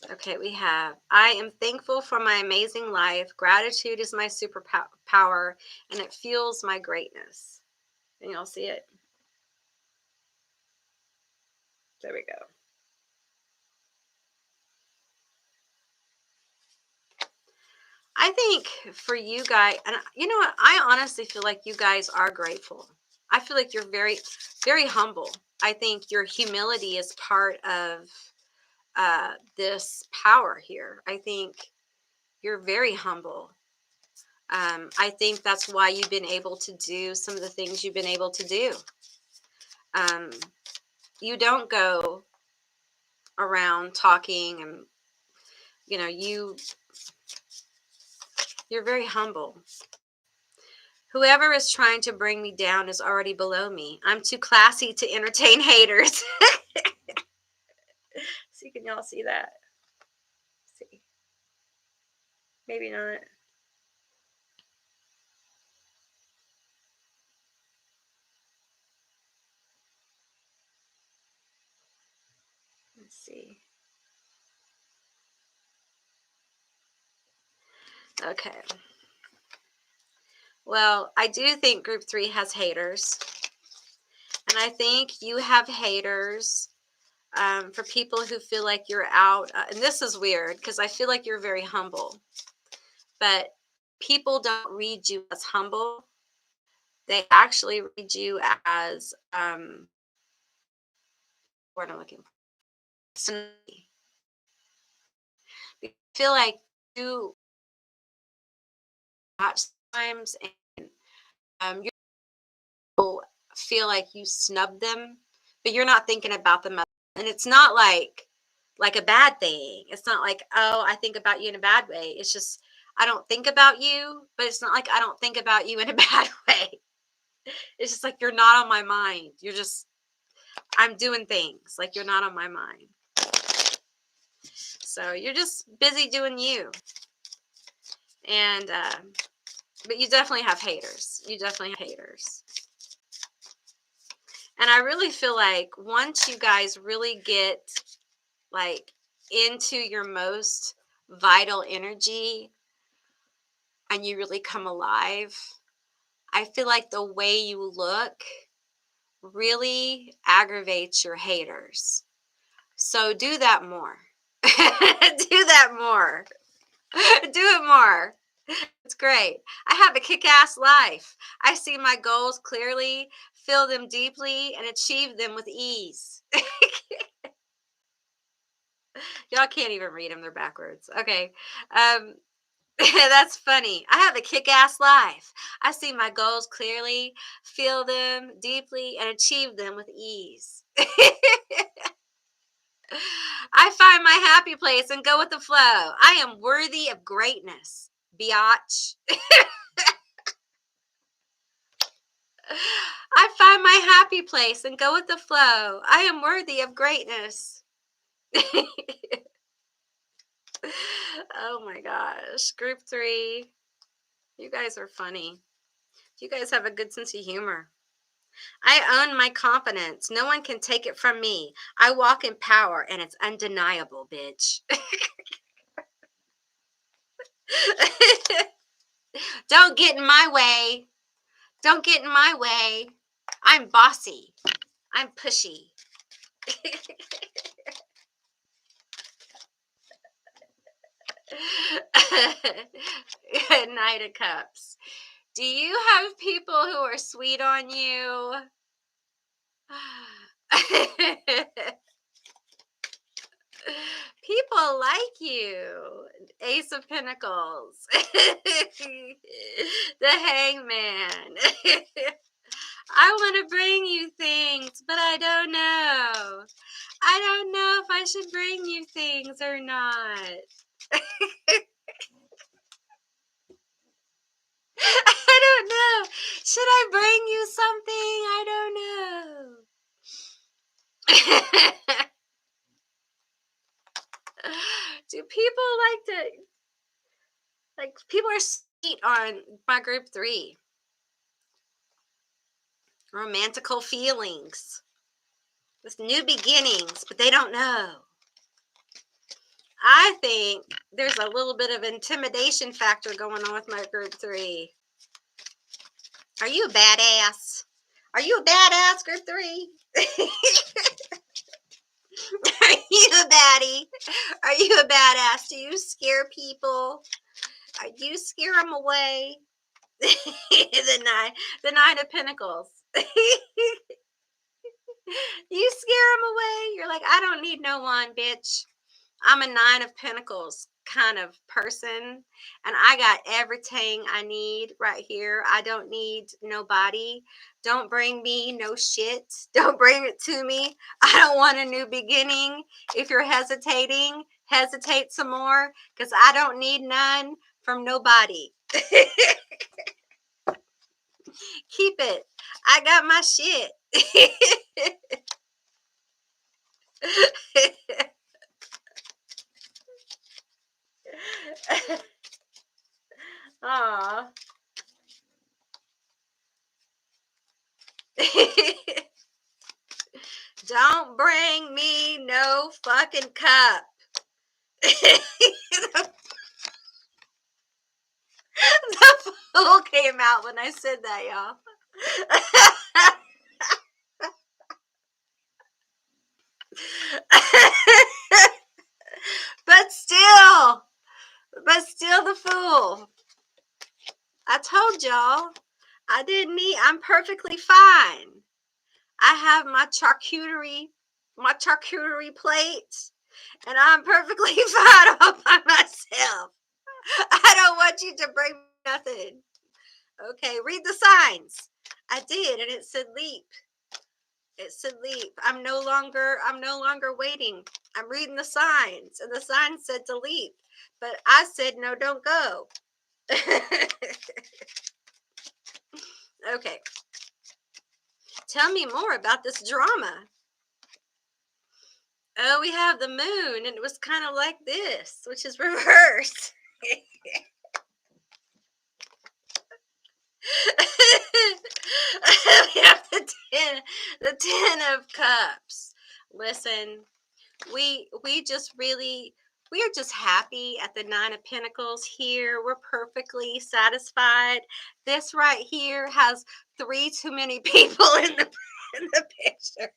Okay, we have, I am thankful for my amazing life. Gratitude is my superpower, and it fuels my greatness. Can y'all see it? There we go. I think for you guys, and you know what? I honestly feel like you guys are grateful. I feel like you're very, very humble. I think your humility is part of this power here. I think you're very humble. I think that's why you've been able to do some of the things you've been able to do. You don't go around talking and, you're very humble. Whoever is trying to bring me down is already below me. I'm too classy to entertain haters. See, can y'all see that? Let's see. Maybe not. Let's see. Okay. Well, I do think group 3 has haters. And I think you have haters for people who feel like you're out. And this is weird because I feel like you're very humble. But people don't read you as humble. They actually read you as what I'm looking for. Snooty. I feel like you watch times and you feel like you snub them, but you're not thinking about them. And it's not like a bad thing. It's not like, oh, I think about you in a bad way. It's just I don't think about you, but it's not like I don't think about you in a bad way. It's just like you're not on my mind. I'm doing things like you're not on my mind. So you're just busy doing you. And but you definitely have haters. You definitely have haters. And I really feel like once you guys really get like into your most vital energy and you really come alive, I feel like the way you look really aggravates your haters. So do that more. Do that more. Do it more. It's great. I have a kick-ass life. I see my goals clearly, feel them deeply, and achieve them with ease. Y'all can't even read them. They're backwards. Okay. That's funny. I have a kick-ass life. I see my goals clearly, feel them deeply, and achieve them with ease. I find my happy place and go with the flow. I am worthy of greatness, biatch. I find my happy place and go with the flow. I am worthy of greatness. Oh my gosh. Group 3. You guys are funny. You guys have a good sense of humor. I own my confidence. No one can take it from me. I walk in power and it's undeniable, bitch. Don't get in my way. Don't get in my way. I'm bossy. I'm pushy. Knight of Cups. Do you have people who are sweet on you? People like you. Ace of Pentacles. The Hangman. I want to bring you things, but I don't know. I don't know if I should bring you things or not. I don't know. Should I bring you something? I don't know. Do people people are sweet on my group 3? Romantical feelings. With new beginnings, but they don't know. I think there's a little bit of intimidation factor going on with my group 3. Are you a badass? Are you a badass, group 3? Are you a baddie? Are you a badass? Do you scare people? Do you scare them away? The nine of Pentacles. You scare them away. You're like, I don't need no one, bitch. I'm a 9 of Pentacles kind of person, and I got everything I need right here. I don't need nobody. Don't bring me no shit. Don't bring it to me. I don't want a new beginning. If you're hesitating, hesitate some more, because I don't need none from nobody. Keep it. I got my shit. Aw. Don't bring me no fucking cup. The fool came out when I said that, y'all. but still the fool. I told y'all, I'm perfectly fine. I have my charcuterie plate, and I'm perfectly fine all by myself. I don't want you to bring nothing. Okay, read the signs. I did, and it said leap. It said leap. I'm no longer waiting. I'm reading the signs, and the sign said to leap. But I said no, don't go. Okay. Tell me more about this drama. Oh, we have the moon, and it was kind of like this, which is reversed. We have the 10 of Cups. Listen, we are just happy at the 9 of Pentacles here. We're perfectly satisfied. This right here has 3 too many people in the picture.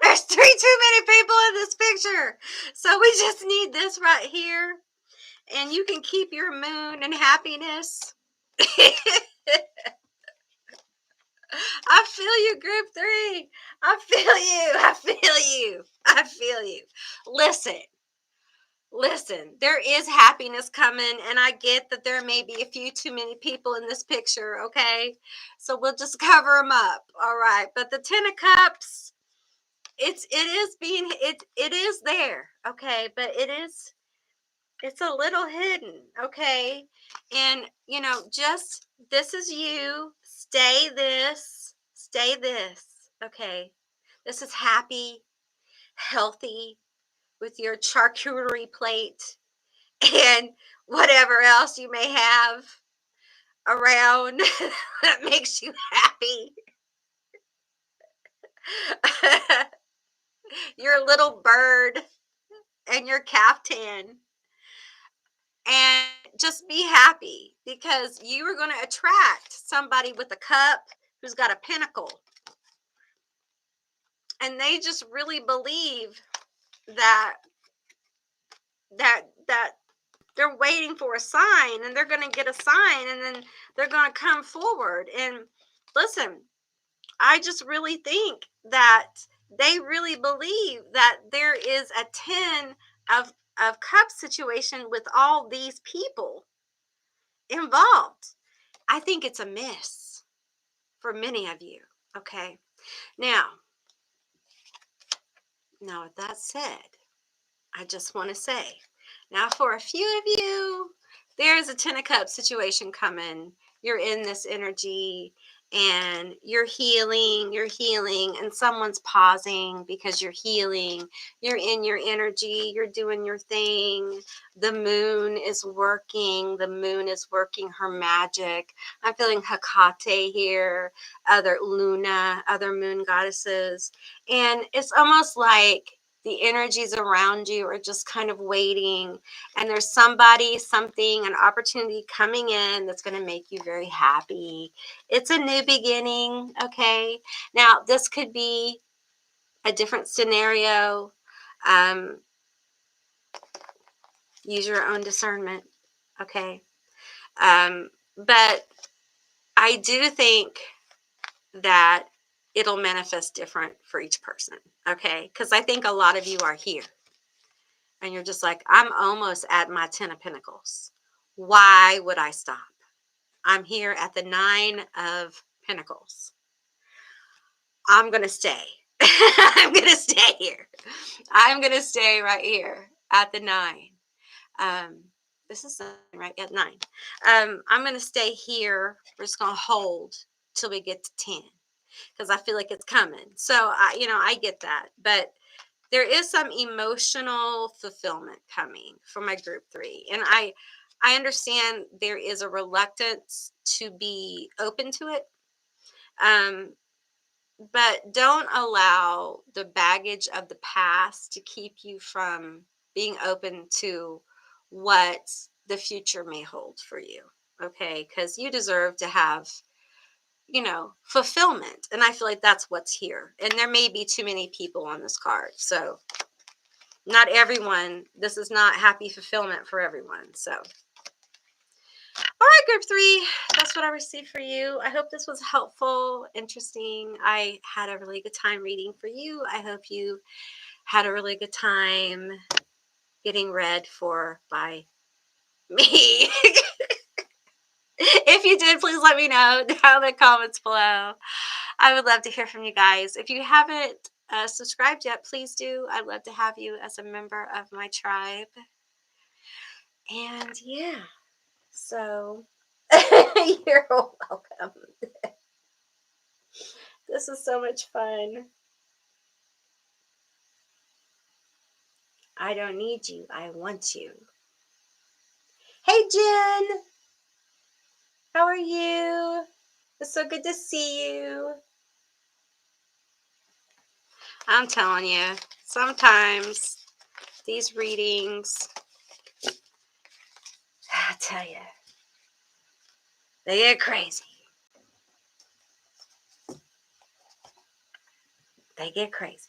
There's 3 too many people in this picture. So we just need this right here. And you can keep your moon and happiness. I feel you, group 3. I feel you. I feel you. I feel you. Listen, there is happiness coming, and I get that there may be a few too many people in this picture, okay? So we'll just cover them up, all right? But the 10 of Cups, it is there, okay? But it's a little hidden, okay? And, just this is you. Stay this, okay? This is happy, healthy, with your charcuterie plate and whatever else you may have around that makes you happy. Your little bird and your caftan, and just be happy because you are going to attract somebody with a cup who's got a pinnacle, and they just really believe that that they're waiting for a sign, and they're going to get a sign, and then they're going to come forward. And listen, I just really think that they really believe that there is a 10 of cups situation with all these people involved. I think it's a miss for many of you. Okay. Now, with that said, I just want to say, now for a few of you, there's a 10 of cups situation coming. You're in this energy and you're healing, and someone's pausing because you're healing. You're in your energy, you're doing your thing. The moon is working. The moon is working her magic. I'm feeling Hecate here, other Luna, other moon goddesses. And it's almost like the energies around you are just kind of waiting, and there's somebody, something, an opportunity coming in that's going to make you very happy. It's a new beginning. Okay. Now, this could be a different scenario. Um, use your own discernment. Okay. But I do think that it'll manifest different for each person. Okay. Because I think a lot of you are here and you're just like, I'm almost at my 10 of Pentacles. Why would I stop? I'm here at the 9 of Pentacles. I'm going to stay. I'm going to stay here. I'm going to stay right here at the 9. This is 9, right? At 9. I'm going to stay here. We're just going to hold till we get to 10 because I feel like it's coming. So, I get that. But there is some emotional fulfillment coming for my group 3. And I understand there is a reluctance to be open to it. But don't allow the baggage of the past to keep you from being open to what the future may hold for you. Okay. Because you deserve to have, fulfillment. And I feel like that's what's here. And there may be too many people on this card. So not everyone, this is not happy fulfillment for everyone. So, all right, group 3, that's what I received for you. I hope this was helpful, interesting. I had a really good time reading for you. I hope you had a really good time getting read for by me. If you did, please let me know down in the comments below. I would love to hear from you guys. If you haven't subscribed yet, please do. I'd love to have you as a member of my tribe. And yeah, so you're welcome. This is so much fun. I don't need you. I want you. Hey, Jen. How are you? It's so good to see you. I'm telling you, sometimes these readings, I tell you, they get crazy. They get crazy.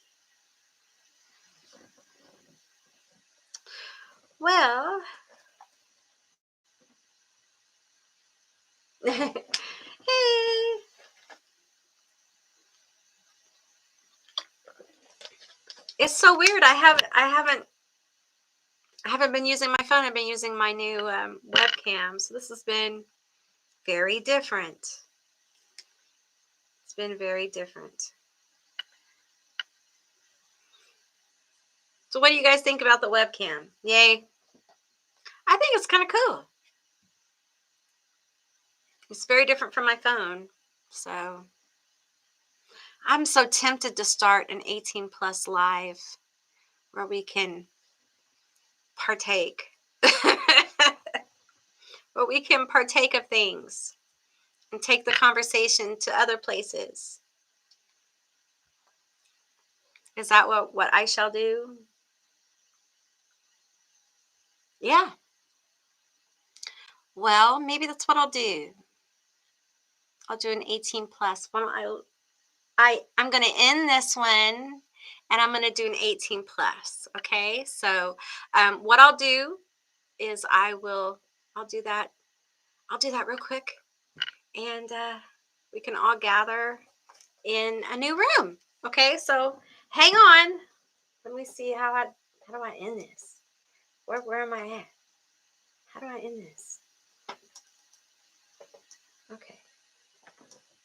Well, hey. It's so weird. I haven't been using my phone. I've been using my new webcam. So this has been very different. It's been very different. So what do you guys think about the webcam? Yay. I think it's kind of cool. It's very different from my phone. So I'm so tempted to start an 18 plus live where we can partake. But we can partake of things and take the conversation to other places. Is that what I shall do? Yeah. Well, maybe that's what I'll do. I'll do an 18 plus. Why don't I'm going to end this one and I'm going to do an 18 plus. Okay. So, what I'll do is I'll do that. I'll do that real quick and, we can all gather in a new room. Okay. So hang on. Let me see how do I end this? Where am I at? How do I end this? Okay.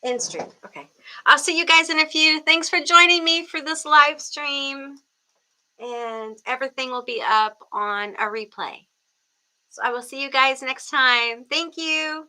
End stream. Okay. I'll see you guys in a few. Thanks for joining me for this live stream. And everything will be up on a replay. So I will see you guys next time. Thank you.